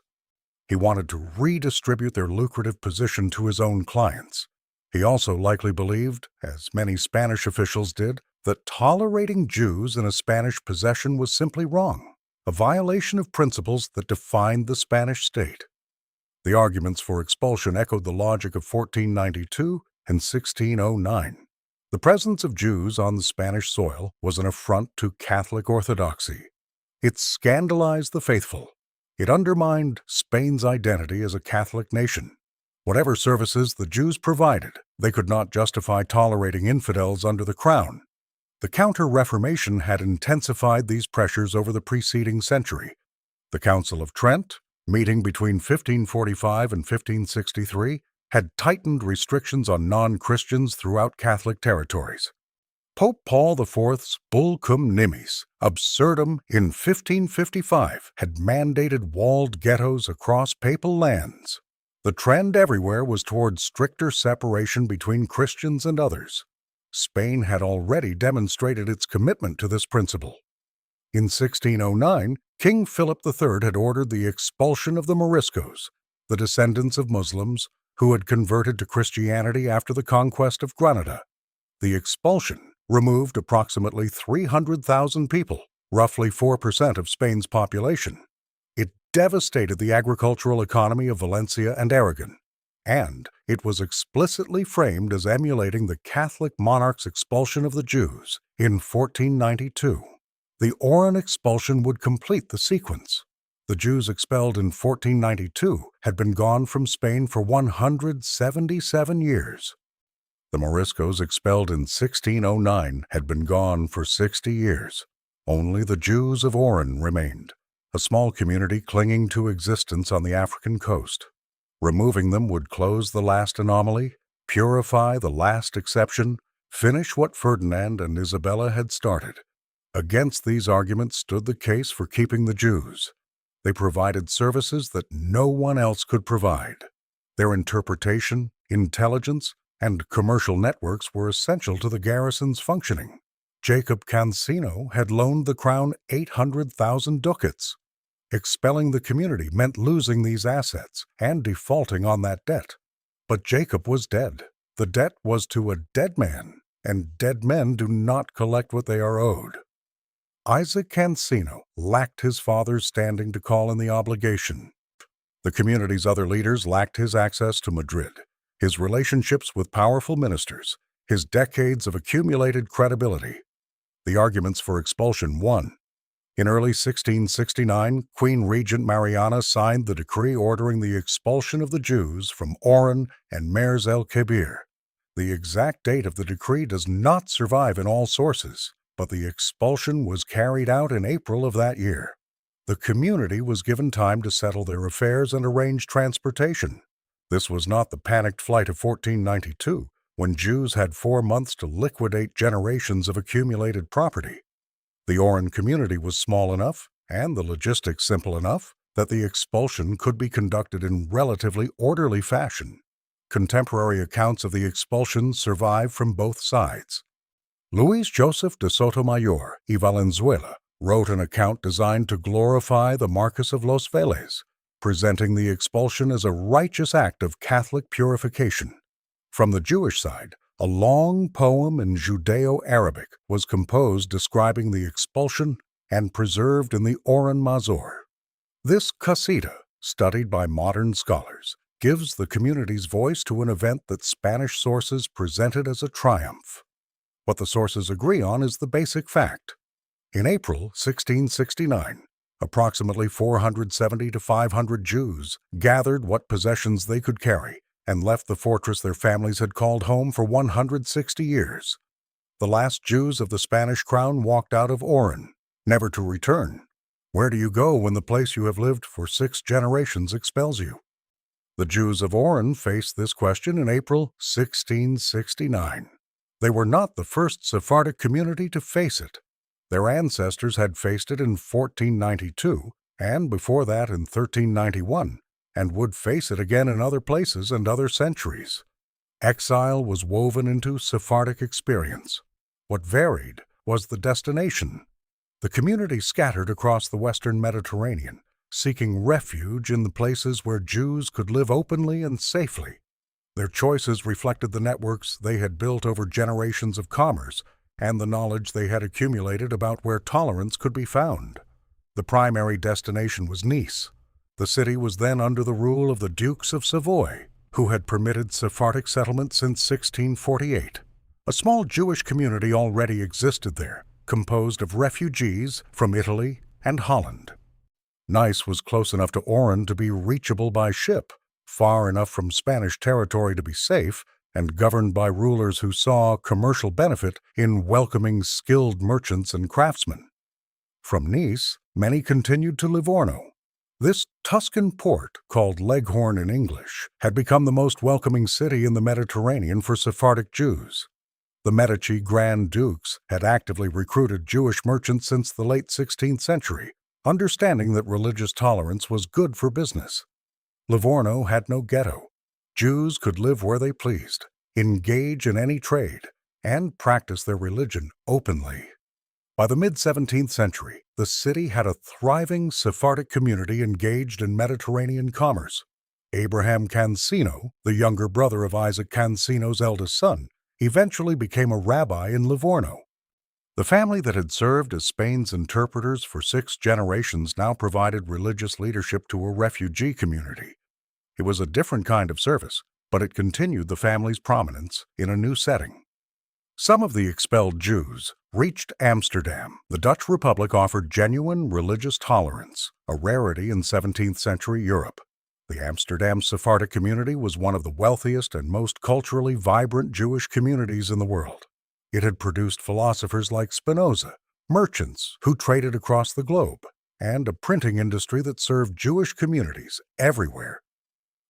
He wanted to redistribute their lucrative position to his own clients. He also likely believed, as many Spanish officials did, that tolerating Jews in a Spanish possession was simply wrong, a violation of principles that defined the Spanish state. The arguments for expulsion echoed the logic of 1492 and 1609. The presence of Jews on the Spanish soil was an affront to Catholic orthodoxy. It scandalized the faithful. It undermined Spain's identity as a Catholic nation. Whatever services the Jews provided, they could not justify tolerating infidels under the crown. The Counter-Reformation had intensified these pressures over the preceding century. The Council of Trent, meeting between 1545 and 1563, had tightened restrictions on non-Christians throughout Catholic territories. Pope Paul IV's Bull Cum Nimis Absurdum in 1555 had mandated walled ghettos across papal lands. The trend everywhere was toward stricter separation between Christians and others. Spain had already demonstrated its commitment to this principle. In 1609, King Philip III had ordered the expulsion of the Moriscos, the descendants of Muslims who had converted to Christianity after the conquest of Granada. The expulsion removed approximately 300,000 people, roughly 4% of Spain's population. It devastated the agricultural economy of Valencia and Aragon, and it was explicitly framed as emulating the Catholic monarch's expulsion of the Jews in 1492. The Oran expulsion would complete the sequence. The Jews expelled in 1492 had been gone from Spain for 177 years. The Moriscos expelled in 1609 had been gone for 60 years. Only the Jews of Oran remained, a small community clinging to existence on the African coast. Removing them would close the last anomaly, purify the last exception, finish what Ferdinand and Isabella had started. Against these arguments stood the case for keeping the Jews. They provided services that no one else could provide. Their interpretation, intelligence, and commercial networks were essential to the garrison's functioning. Jacob Canino had loaned the crown 800,000 ducats. Expelling the community meant losing these assets and defaulting on that debt. But Jacob was dead. The debt was to a dead man, and dead men do not collect what they are owed. Isaac Canino lacked his father's standing to call in the obligation. The community's other leaders lacked his access to Madrid, his relationships with powerful ministers, his decades of accumulated credibility. The arguments for expulsion won. In early 1669, Queen Regent Mariana signed the decree ordering the expulsion of the Jews from Oran and Mers el-Kebir. The exact date of the decree does not survive in all sources, but the expulsion was carried out in April of that year. The community was given time to settle their affairs and arrange transportation. This was not the panicked flight of 1492, when Jews had 4 months to liquidate generations of accumulated property. The Oran community was small enough, and the logistics simple enough, that the expulsion could be conducted in relatively orderly fashion. Contemporary accounts of the expulsion survive from both sides. Luis Joseph de Sotomayor y Valenzuela wrote an account designed to glorify the Marquess of Los Vélez, presenting the expulsion as a righteous act of Catholic purification. From the Jewish side, a long poem in Judeo-Arabic was composed describing the expulsion and preserved in the Oran Mazor. This qasida, studied by modern scholars, gives the community's voice to an event that Spanish sources presented as a triumph. What the sources agree on is the basic fact. In April 1669, approximately 470 to 500 Jews gathered what possessions they could carry and left the fortress their families had called home for 160 years. The last Jews of the Spanish crown walked out of Oran, never to return. Where do you go when the place you have lived for 6 generations expels you? The Jews of Oran faced this question in April 1669. They were not the first Sephardic community to face it. Their ancestors had faced it in 1492, and before that in 1391, and would face it again in other places and other centuries. Exile was woven into Sephardic experience. What varied was the destination. The community scattered across the western Mediterranean, seeking refuge in the places where Jews could live openly and safely. Their choices reflected the networks they had built over generations of commerce and the knowledge they had accumulated about where tolerance could be found. The primary destination was Nice. The city was then under the rule of the Dukes of Savoy, who had permitted Sephardic settlement since 1648. A small Jewish community already existed there, composed of refugees from Italy and Holland. Nice was close enough to Oran to be reachable by ship, far enough from Spanish territory to be safe, and governed by rulers who saw commercial benefit in welcoming skilled merchants and craftsmen. From Nice, many continued to Livorno. This Tuscan port, called Leghorn in English, had become the most welcoming city in the Mediterranean for Sephardic Jews. The Medici Grand Dukes had actively recruited Jewish merchants since the late 16th century, understanding that religious tolerance was good for business. Livorno had no ghetto. Jews could live where they pleased, engage in any trade, and practice their religion openly. By the mid-17th century, the city had a thriving Sephardic community engaged in Mediterranean commerce. Abraham Canino, the younger brother of Isaac Canino's eldest son, eventually became a rabbi in Livorno. The family that had served as Spain's interpreters for 6 generations now provided religious leadership to a refugee community. It was a different kind of service, but it continued the family's prominence in a new setting. Some of the expelled Jews reached Amsterdam. The Dutch Republic offered genuine religious tolerance, a rarity in 17th century Europe. The Amsterdam Sephardic community was one of the wealthiest and most culturally vibrant Jewish communities in the world. It had produced philosophers like Spinoza, merchants who traded across the globe, and a printing industry that served Jewish communities everywhere.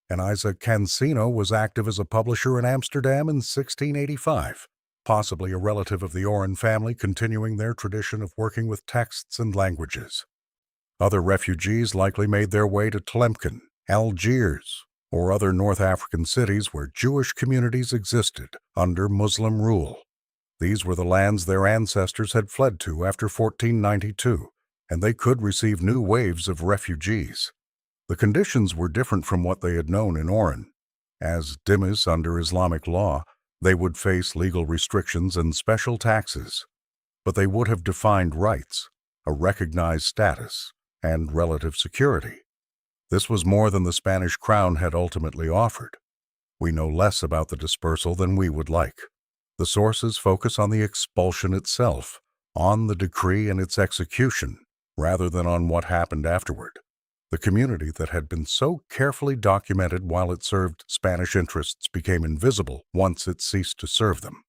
And Isaac Canino was active as a publisher in Amsterdam in 1685. Possibly a relative of the Oran family continuing their tradition of working with texts and languages. Other refugees likely made their way to Tlemcen, Algiers, or other North African cities where Jewish communities existed under Muslim rule. These were the lands their ancestors had fled to after 1492, and they could receive new waves of refugees. The conditions were different from what they had known in Oran. As dhimmis under Islamic law, they would face legal restrictions and special taxes, but they would have defined rights, a recognized status, and relative security. This was more than the Spanish crown had ultimately offered. We know less about the dispersal than we would like. The sources focus on the expulsion itself, on the decree and its execution, rather than on what happened afterward. The community that had been so carefully documented while it served Spanish interests became invisible once it ceased to serve them.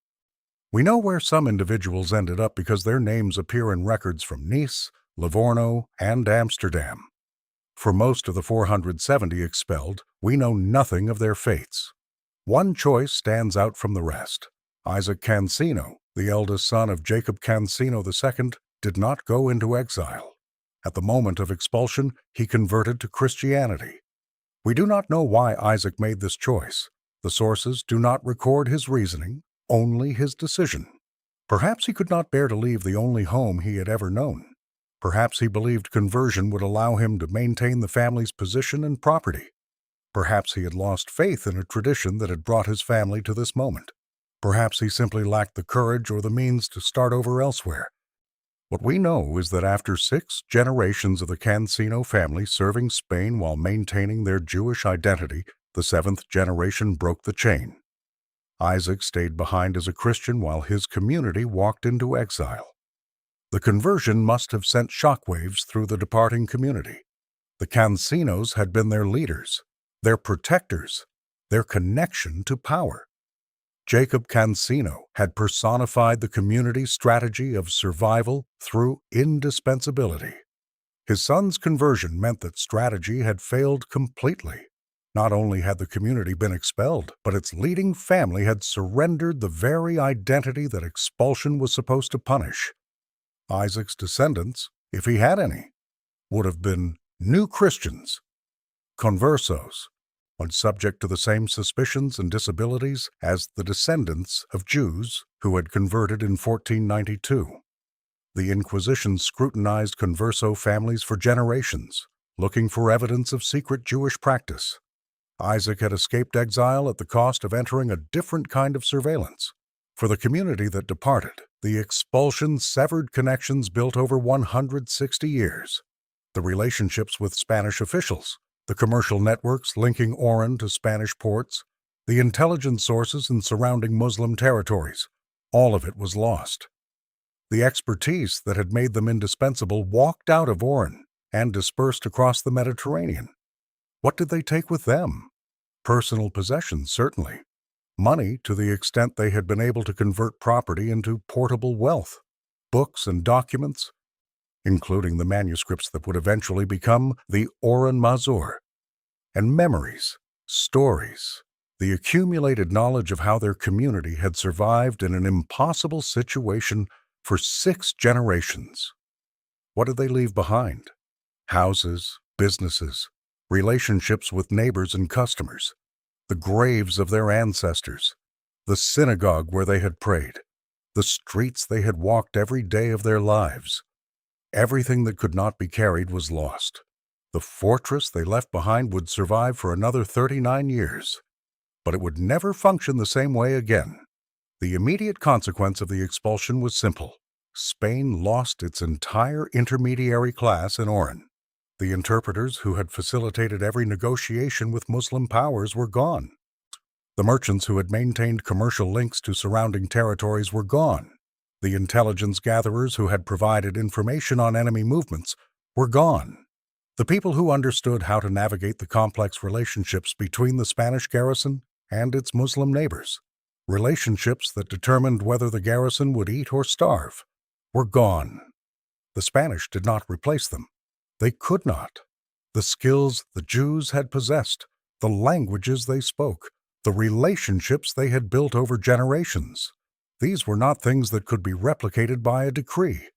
We know where some individuals ended up because their names appear in records from Nice, Livorno, and Amsterdam. For most of the 470 expelled, we know nothing of their fates. One choice stands out from the rest. Isaac Canino, the eldest son of Jacob Canino II, did not go into exile. At the moment of expulsion, he converted to Christianity. We do not know why Isaac made this choice. The sources do not record his reasoning, only his decision. Perhaps he could not bear to leave the only home he had ever known. Perhaps he believed conversion would allow him to maintain the family's position and property. Perhaps he had lost faith in a tradition that had brought his family to this moment. Perhaps he simply lacked the courage or the means to start over elsewhere. What we know is that after 6 generations of the Canino family serving Spain while maintaining their Jewish identity, the 7th generation broke the chain. Isaac stayed behind as a Christian while his community walked into exile. The conversion must have sent shockwaves through the departing community. The Caninos had been their leaders, their protectors, their connection to power. Jacob Canino had personified the community's strategy of survival through indispensability. His son's conversion meant that strategy had failed completely. Not only had the community been expelled, but its leading family had surrendered the very identity that expulsion was supposed to punish. Isaac's descendants, if he had any, would have been new Christians, conversos, and subject to the same suspicions and disabilities as the descendants of Jews who had converted in 1492. The Inquisition scrutinized converso families for generations, looking for evidence of secret Jewish practice. Isaac had escaped exile at the cost of entering a different kind of surveillance. For the community that departed, the expulsion severed connections built over 160 years. The relationships with Spanish officials, the commercial networks linking Oran to Spanish ports, the intelligence sources in surrounding Muslim territories, all of it was lost. The expertise that had made them indispensable walked out of Oran and dispersed across the Mediterranean. What did they take with them? Personal possessions, certainly. Money to the extent they had been able to convert property into portable wealth, books and documents, including the manuscripts that would eventually become the Oran Mazur, and memories, stories, the accumulated knowledge of how their community had survived in an impossible situation for 6 generations. What did they leave behind? Houses, businesses, relationships with neighbors and customers, the graves of their ancestors, the synagogue where they had prayed, the streets they had walked every day of their lives. Everything that could not be carried was lost. The fortress they left behind would survive for another 39 years, but it would never function the same way again. The immediate consequence of the expulsion was simple. Spain lost its entire intermediary class in Oran. The interpreters who had facilitated every negotiation with Muslim powers were gone. The merchants who had maintained commercial links to surrounding territories were gone. The intelligence gatherers who had provided information on enemy movements were gone. The people who understood how to navigate the complex relationships between the Spanish garrison and its Muslim neighbors, relationships that determined whether the garrison would eat or starve, were gone. The Spanish did not replace them. They could not. The skills the Jews had possessed, the languages they spoke, the relationships they had built over generations, these were not things that could be replicated by a decree.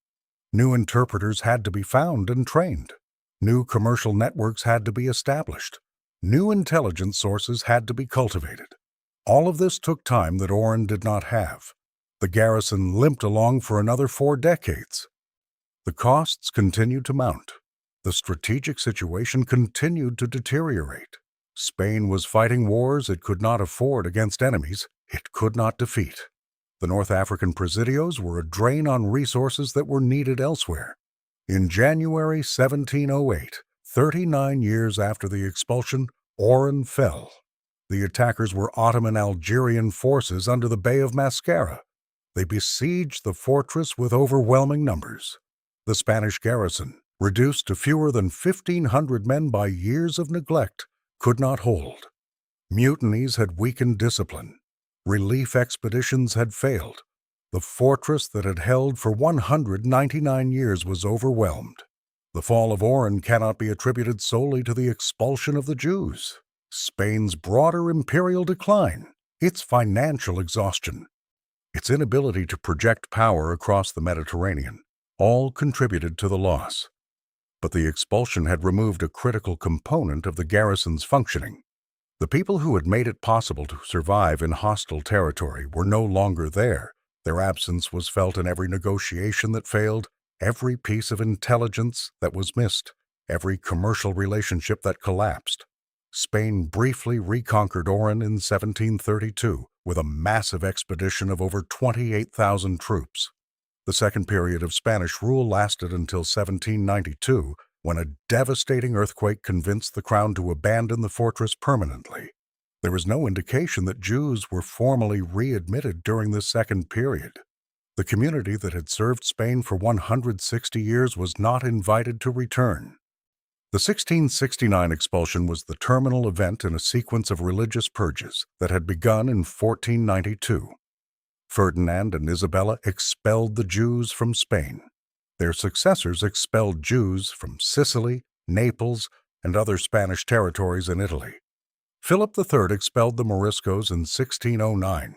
New interpreters had to be found and trained. New commercial networks had to be established. New intelligence sources had to be cultivated. All of this took time that Oran did not have. The garrison limped along for another 4 decades. The costs continued to mount. The strategic situation continued to deteriorate. Spain was fighting wars it could not afford against enemies it could not defeat. The North African presidios were a drain on resources that were needed elsewhere. In January 1708, 39 years after the expulsion, Oran fell. The attackers were Ottoman Algerian forces under the Bey of Mascara. They besieged the fortress with overwhelming numbers. The Spanish garrison, reduced to fewer than 1,500 men by years of neglect, could not hold. Mutinies had weakened discipline. Relief expeditions had failed. The fortress that had held for 199 years was overwhelmed. The fall of Oran cannot be attributed solely to the expulsion of the Jews. Spain's broader imperial decline, its financial exhaustion, its inability to project power across the Mediterranean, all contributed to the loss. But the expulsion had removed a critical component of the garrison's functioning. The people who had made it possible to survive in hostile territory were no longer there. Their absence was felt in every negotiation that failed, every piece of intelligence that was missed, every commercial relationship that collapsed. Spain briefly reconquered Oran in 1732 with a massive expedition of over 28,000 troops. The second period of Spanish rule lasted until 1792, when a devastating earthquake convinced the crown to abandon the fortress permanently. There was no indication that Jews were formally readmitted during this second period. The community that had served Spain for 160 years was not invited to return. The 1669 expulsion was the terminal event in a sequence of religious purges that had begun in 1492. Ferdinand and Isabella expelled the Jews from Spain. Their successors expelled Jews from Sicily, Naples, and other Spanish territories in Italy. Philip III expelled the Moriscos in 1609.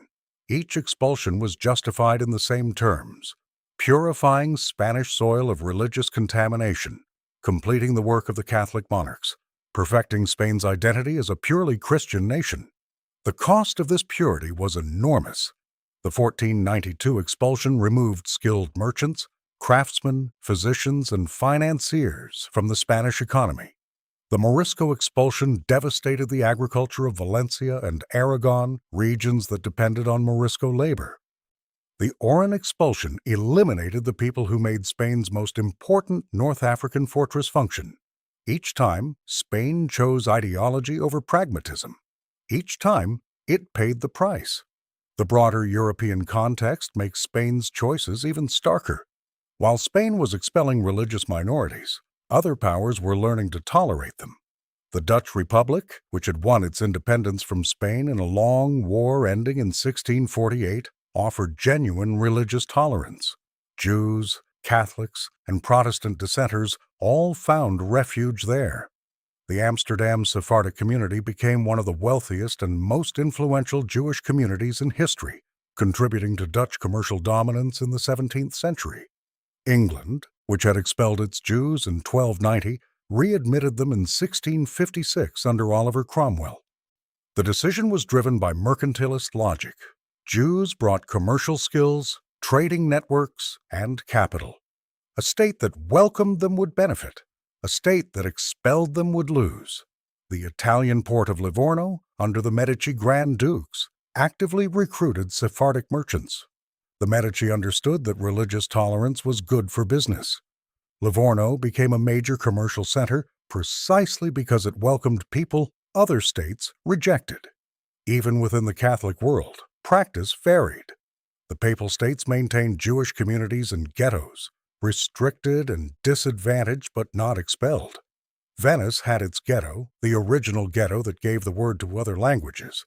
Each expulsion was justified in the same terms: purifying Spanish soil of religious contamination, completing the work of the Catholic monarchs, perfecting Spain's identity as a purely Christian nation. The cost of this purity was enormous. The 1492 expulsion removed skilled merchants, craftsmen, physicians, and financiers from the Spanish economy. The Morisco expulsion devastated the agriculture of Valencia and Aragon, regions that depended on Morisco labor. The Oran expulsion eliminated the people who made Spain's most important North African fortress function. Each time, Spain chose ideology over pragmatism. Each time, it paid the price. The broader European context makes Spain's choices even starker. While Spain was expelling religious minorities, other powers were learning to tolerate them. The Dutch Republic, which had won its independence from Spain in a long war ending in 1648, offered genuine religious tolerance. Jews, Catholics, and Protestant dissenters all found refuge there. The Amsterdam Sephardic community became one of the wealthiest and most influential Jewish communities in history, contributing to Dutch commercial dominance in the 17th century. England, which had expelled its Jews in 1290, readmitted them in 1656 under Oliver Cromwell. The decision was driven by mercantilist logic. Jews brought commercial skills, trading networks, and capital. A state that welcomed them would benefit. A state that expelled them would lose. The Italian port of Livorno, under the Medici Grand Dukes, actively recruited Sephardic merchants. The Medici understood that religious tolerance was good for business. Livorno became a major commercial center precisely because it welcomed people other states rejected. Even within the Catholic world, practice varied. The Papal States maintained Jewish communities in ghettos, restricted and disadvantaged but not expelled. Venice had its ghetto, the original ghetto that gave the word to other languages.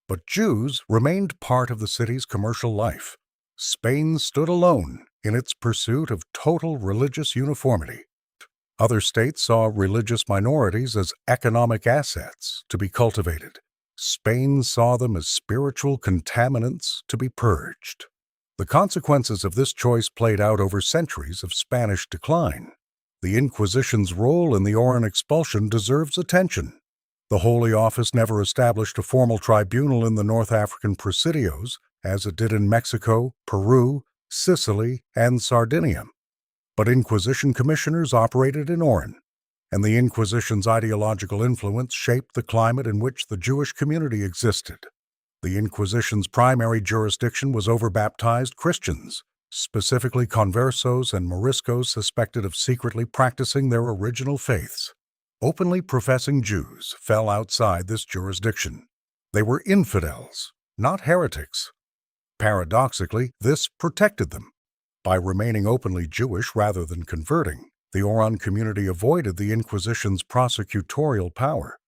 But Jews remained part of the city's commercial life. Spain stood alone in its pursuit of total religious uniformity. Other states saw religious minorities as economic assets to be cultivated. Spain saw them as spiritual contaminants to be purged. The consequences of this choice played out over centuries of Spanish decline. The Inquisition's role in the Oran expulsion deserves attention. The Holy Office never established a formal tribunal in the North African Presidios, as it did in Mexico, Peru, Sicily, and Sardinia. But Inquisition commissioners operated in Oran, and the Inquisition's ideological influence shaped the climate in which the Jewish community existed. The Inquisition's primary jurisdiction was over baptized Christians, specifically conversos and moriscos suspected of secretly practicing their original faiths. Openly professing Jews fell outside this jurisdiction. They were infidels, not heretics. Paradoxically, this protected them. By remaining openly Jewish rather than converting, the Oran community avoided the Inquisition's prosecutorial power.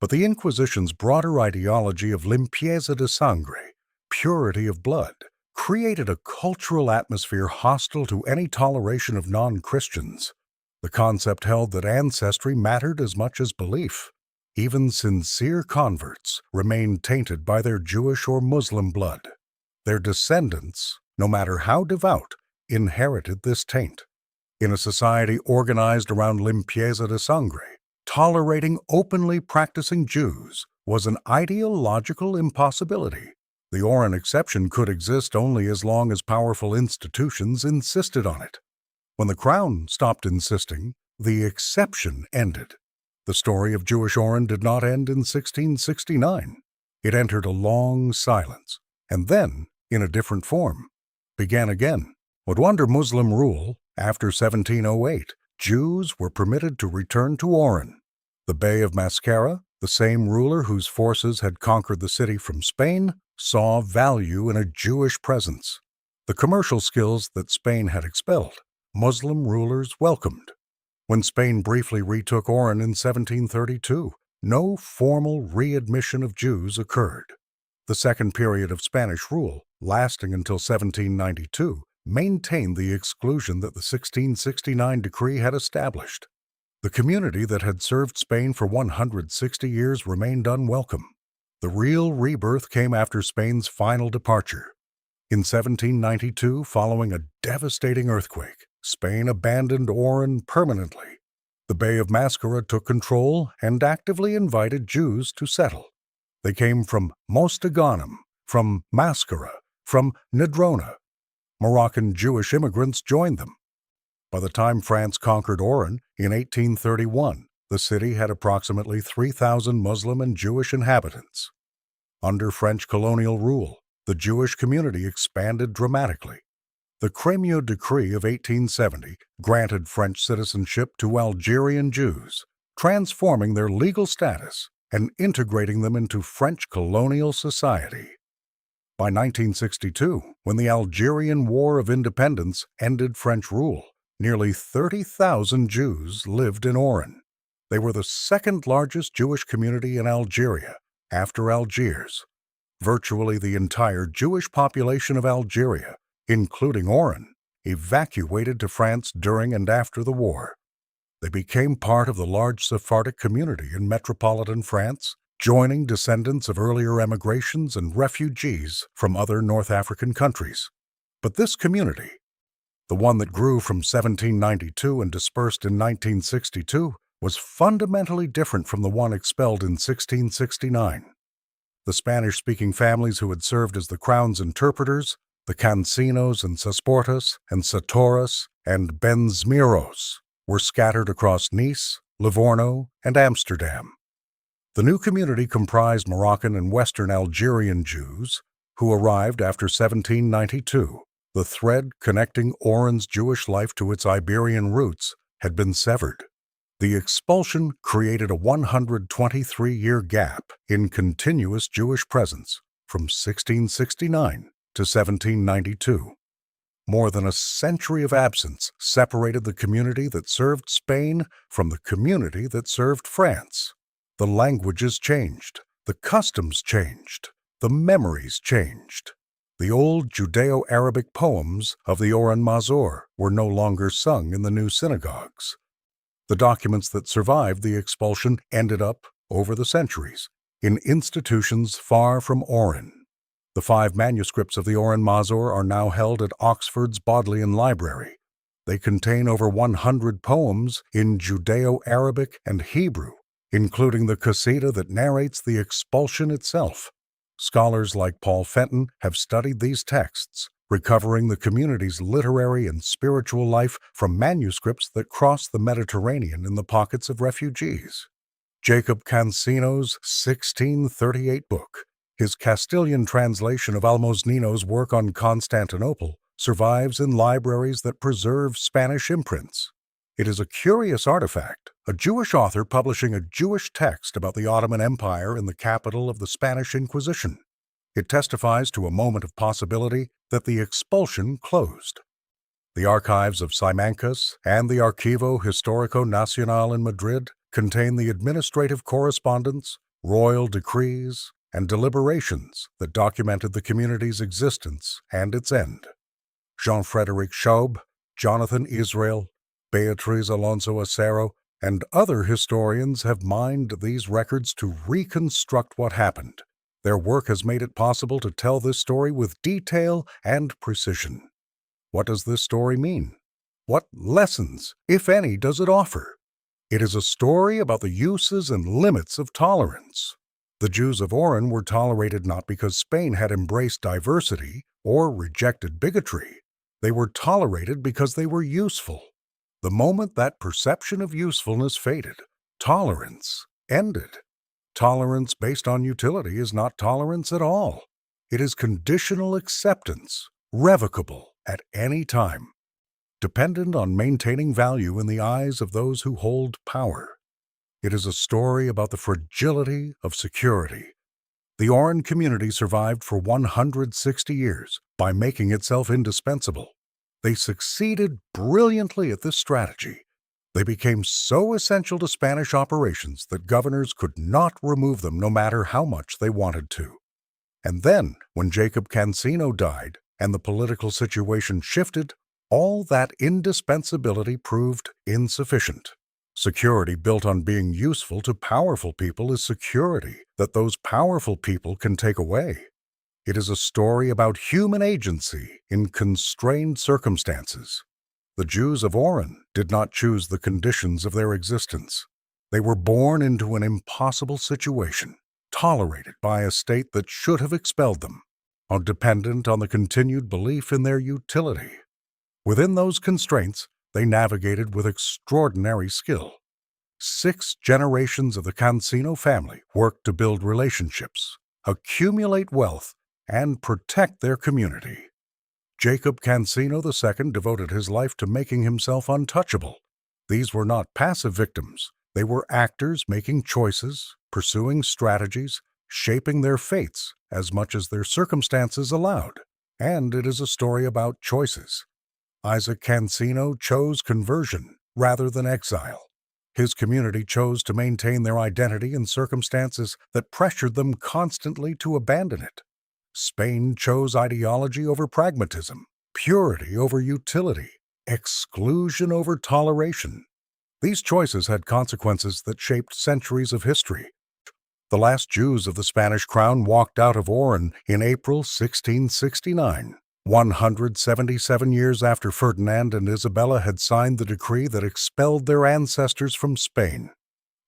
But the Inquisition's broader ideology of limpieza de sangre, purity of blood, created a cultural atmosphere hostile to any toleration of non-Christians. The concept held that ancestry mattered as much as belief. Even sincere converts remained tainted by their Jewish or Muslim blood. Their descendants, no matter how devout, inherited this taint. In a society organized around limpieza de sangre, tolerating openly practicing Jews was an ideological impossibility. The Oran exception could exist only as long as powerful institutions insisted on it. When the Crown stopped insisting, the exception ended. The story of Jewish Oran did not end in 1669. It entered a long silence, and then, in a different form, began again. But under Muslim rule, after 1708, Jews were permitted to return to Oran. The Bey of Mascara, the same ruler whose forces had conquered the city from Spain, saw value in a Jewish presence. The commercial skills that Spain had expelled, Muslim rulers welcomed. When Spain briefly retook Oran in 1732, no formal readmission of Jews occurred. The second period of Spanish rule, lasting until 1792, maintained the exclusion that the 1669 decree had established. The community that had served Spain for 160 years remained unwelcome. The real rebirth came after Spain's final departure. In 1792, following a devastating earthquake, Spain abandoned Oran permanently. The Bey of Mascara took control and actively invited Jews to settle. They came from Mostaganem, from Mascara, from Nedrona. Moroccan Jewish immigrants joined them. By the time France conquered Oran in 1831, the city had approximately 3,000 Muslim and Jewish inhabitants. Under French colonial rule, the Jewish community expanded dramatically. The Crémieux Decree of 1870 granted French citizenship to Algerian Jews, transforming their legal status and integrating them into French colonial society. By 1962, when the Algerian War of Independence ended French rule, nearly 30,000 Jews lived in Oran. They were the second largest Jewish community in Algeria, after Algiers. Virtually the entire Jewish population of Algeria, including Oran, evacuated to France during and after the war. They became part of the large Sephardic community in metropolitan France, joining descendants of earlier emigrations and refugees from other North African countries. But this community, the one that grew from 1792 and dispersed in 1962, was fundamentally different from the one expelled in 1669. The Spanish-speaking families who had served as the crown's interpreters, the Caninos and Sasportas and Satoras and Benzmiros, were scattered across Nice, Livorno, and Amsterdam. The new community comprised Moroccan and Western Algerian Jews who arrived after 1792. The thread connecting Oran's Jewish life to its Iberian roots had been severed. The expulsion created a 123-year gap in continuous Jewish presence from 1669 to 1792. More than a century of absence separated the community that served Spain from the community that served France. The languages changed, the customs changed, the memories changed. The old Judeo-Arabic poems of the Oran Mazor were no longer sung in the new synagogues. The documents that survived the expulsion ended up, over the centuries, in institutions far from Oran. The 5 manuscripts of the Oran Mazor are now held at Oxford's Bodleian Library. They contain over 100 poems in Judeo-Arabic and Hebrew, including the Qasida that narrates the expulsion itself. Scholars like Paul Fenton have studied these texts, recovering the community's literary and spiritual life from manuscripts that cross the Mediterranean in the pockets of refugees. Jacob Canino's 1638 book, his Castilian translation of Almosnino's work on Constantinople, survives in libraries that preserve Spanish imprints. It is a curious artifact, a Jewish author publishing a Jewish text about the Ottoman Empire in the capital of the Spanish Inquisition. It testifies to a moment of possibility that the expulsion closed. The archives of Simancas and the Archivo Histórico Nacional in Madrid contain the administrative correspondence, royal decrees, and deliberations that documented the community's existence and its end. Jean-Frédéric Schaub, Jonathan Israel, Beatriz Alonso Acero, and other historians have mined these records to reconstruct what happened. Their work has made it possible to tell this story with detail and precision. What does this story mean? What lessons, if any, does it offer? It is a story about the uses and limits of tolerance. The Jews of Oran were tolerated not because Spain had embraced diversity or rejected bigotry. They were tolerated because they were useful. The moment that perception of usefulness faded, tolerance ended. Tolerance based on utility is not tolerance at all. It is conditional acceptance, revocable at any time, dependent on maintaining value in the eyes of those who hold power. It is a story about the fragility of security. The Oran community survived for 160 years by making itself indispensable. They succeeded brilliantly at this strategy. They became so essential to Spanish operations that governors could not remove them no matter how much they wanted to. And then, when Jacob Canino died and the political situation shifted, all that indispensability proved insufficient. Security built on being useful to powerful people is security that those powerful people can take away. It is a story about human agency in constrained circumstances. The Jews of Oran did not choose the conditions of their existence. They were born into an impossible situation, tolerated by a state that should have expelled them, dependent on the continued belief in their utility. Within those constraints, they navigated with extraordinary skill. 6 generations of the Canino family worked to build relationships, accumulate wealth, and protect their community. Jacob Canino II devoted his life to making himself untouchable. These were not passive victims. They were actors making choices, pursuing strategies, shaping their fates as much as their circumstances allowed. And it is a story about choices. Isaac Canino chose conversion rather than exile. His community chose to maintain their identity in circumstances that pressured them constantly to abandon it. Spain chose ideology over pragmatism, purity over utility, exclusion over toleration. These choices had consequences that shaped centuries of history. The last Jews of the Spanish crown walked out of Oran in April 1669, 177 years after Ferdinand and Isabella had signed the decree that expelled their ancestors from Spain.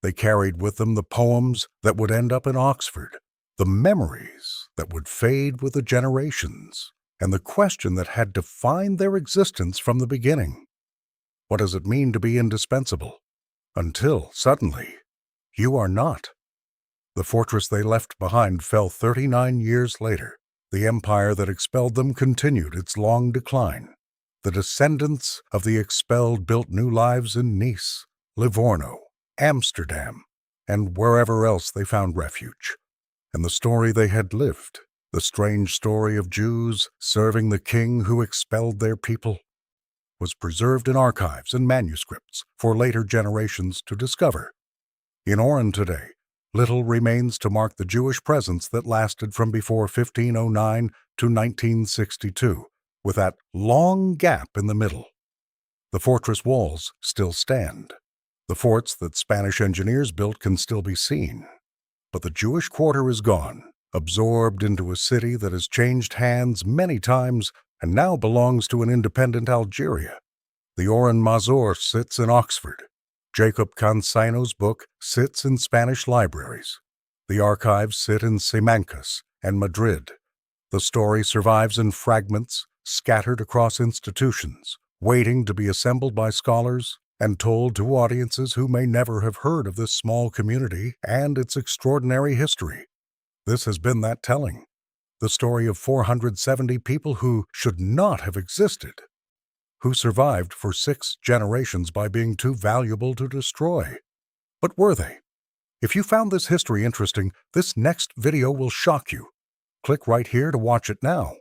They carried with them the poems that would end up in Oxford, the memories that would fade with the generations, and the question that had defined their existence from the beginning. What does it mean to be indispensable? Until, suddenly, you are not. The fortress they left behind fell 39 years later. The empire that expelled them continued its long decline. The descendants of the expelled built new lives in Nice, Livorno, Amsterdam, and wherever else they found refuge. And the story they had lived, the strange story of Jews serving the king who expelled their people, was preserved in archives and manuscripts for later generations to discover. In Oran today, little remains to mark the Jewish presence that lasted from before 1509 to 1962, with that long gap in the middle. The fortress walls still stand. The forts that Spanish engineers built can still be seen. But the Jewish quarter is gone, absorbed into a city that has changed hands many times and now belongs to an independent Algeria. The Oran Mazor sits in Oxford. Jacob Cansino's book sits in Spanish libraries. The archives sit in Simancas and Madrid. The story survives in fragments scattered across institutions, waiting to be assembled by scholars and told to audiences who may never have heard of this small community and its extraordinary history. This has been that telling, the story of 470 people who should not have existed, who survived for 6 generations by being too valuable to destroy. But were they? If you found this history interesting, this next video will shock you. Click right here to watch it now.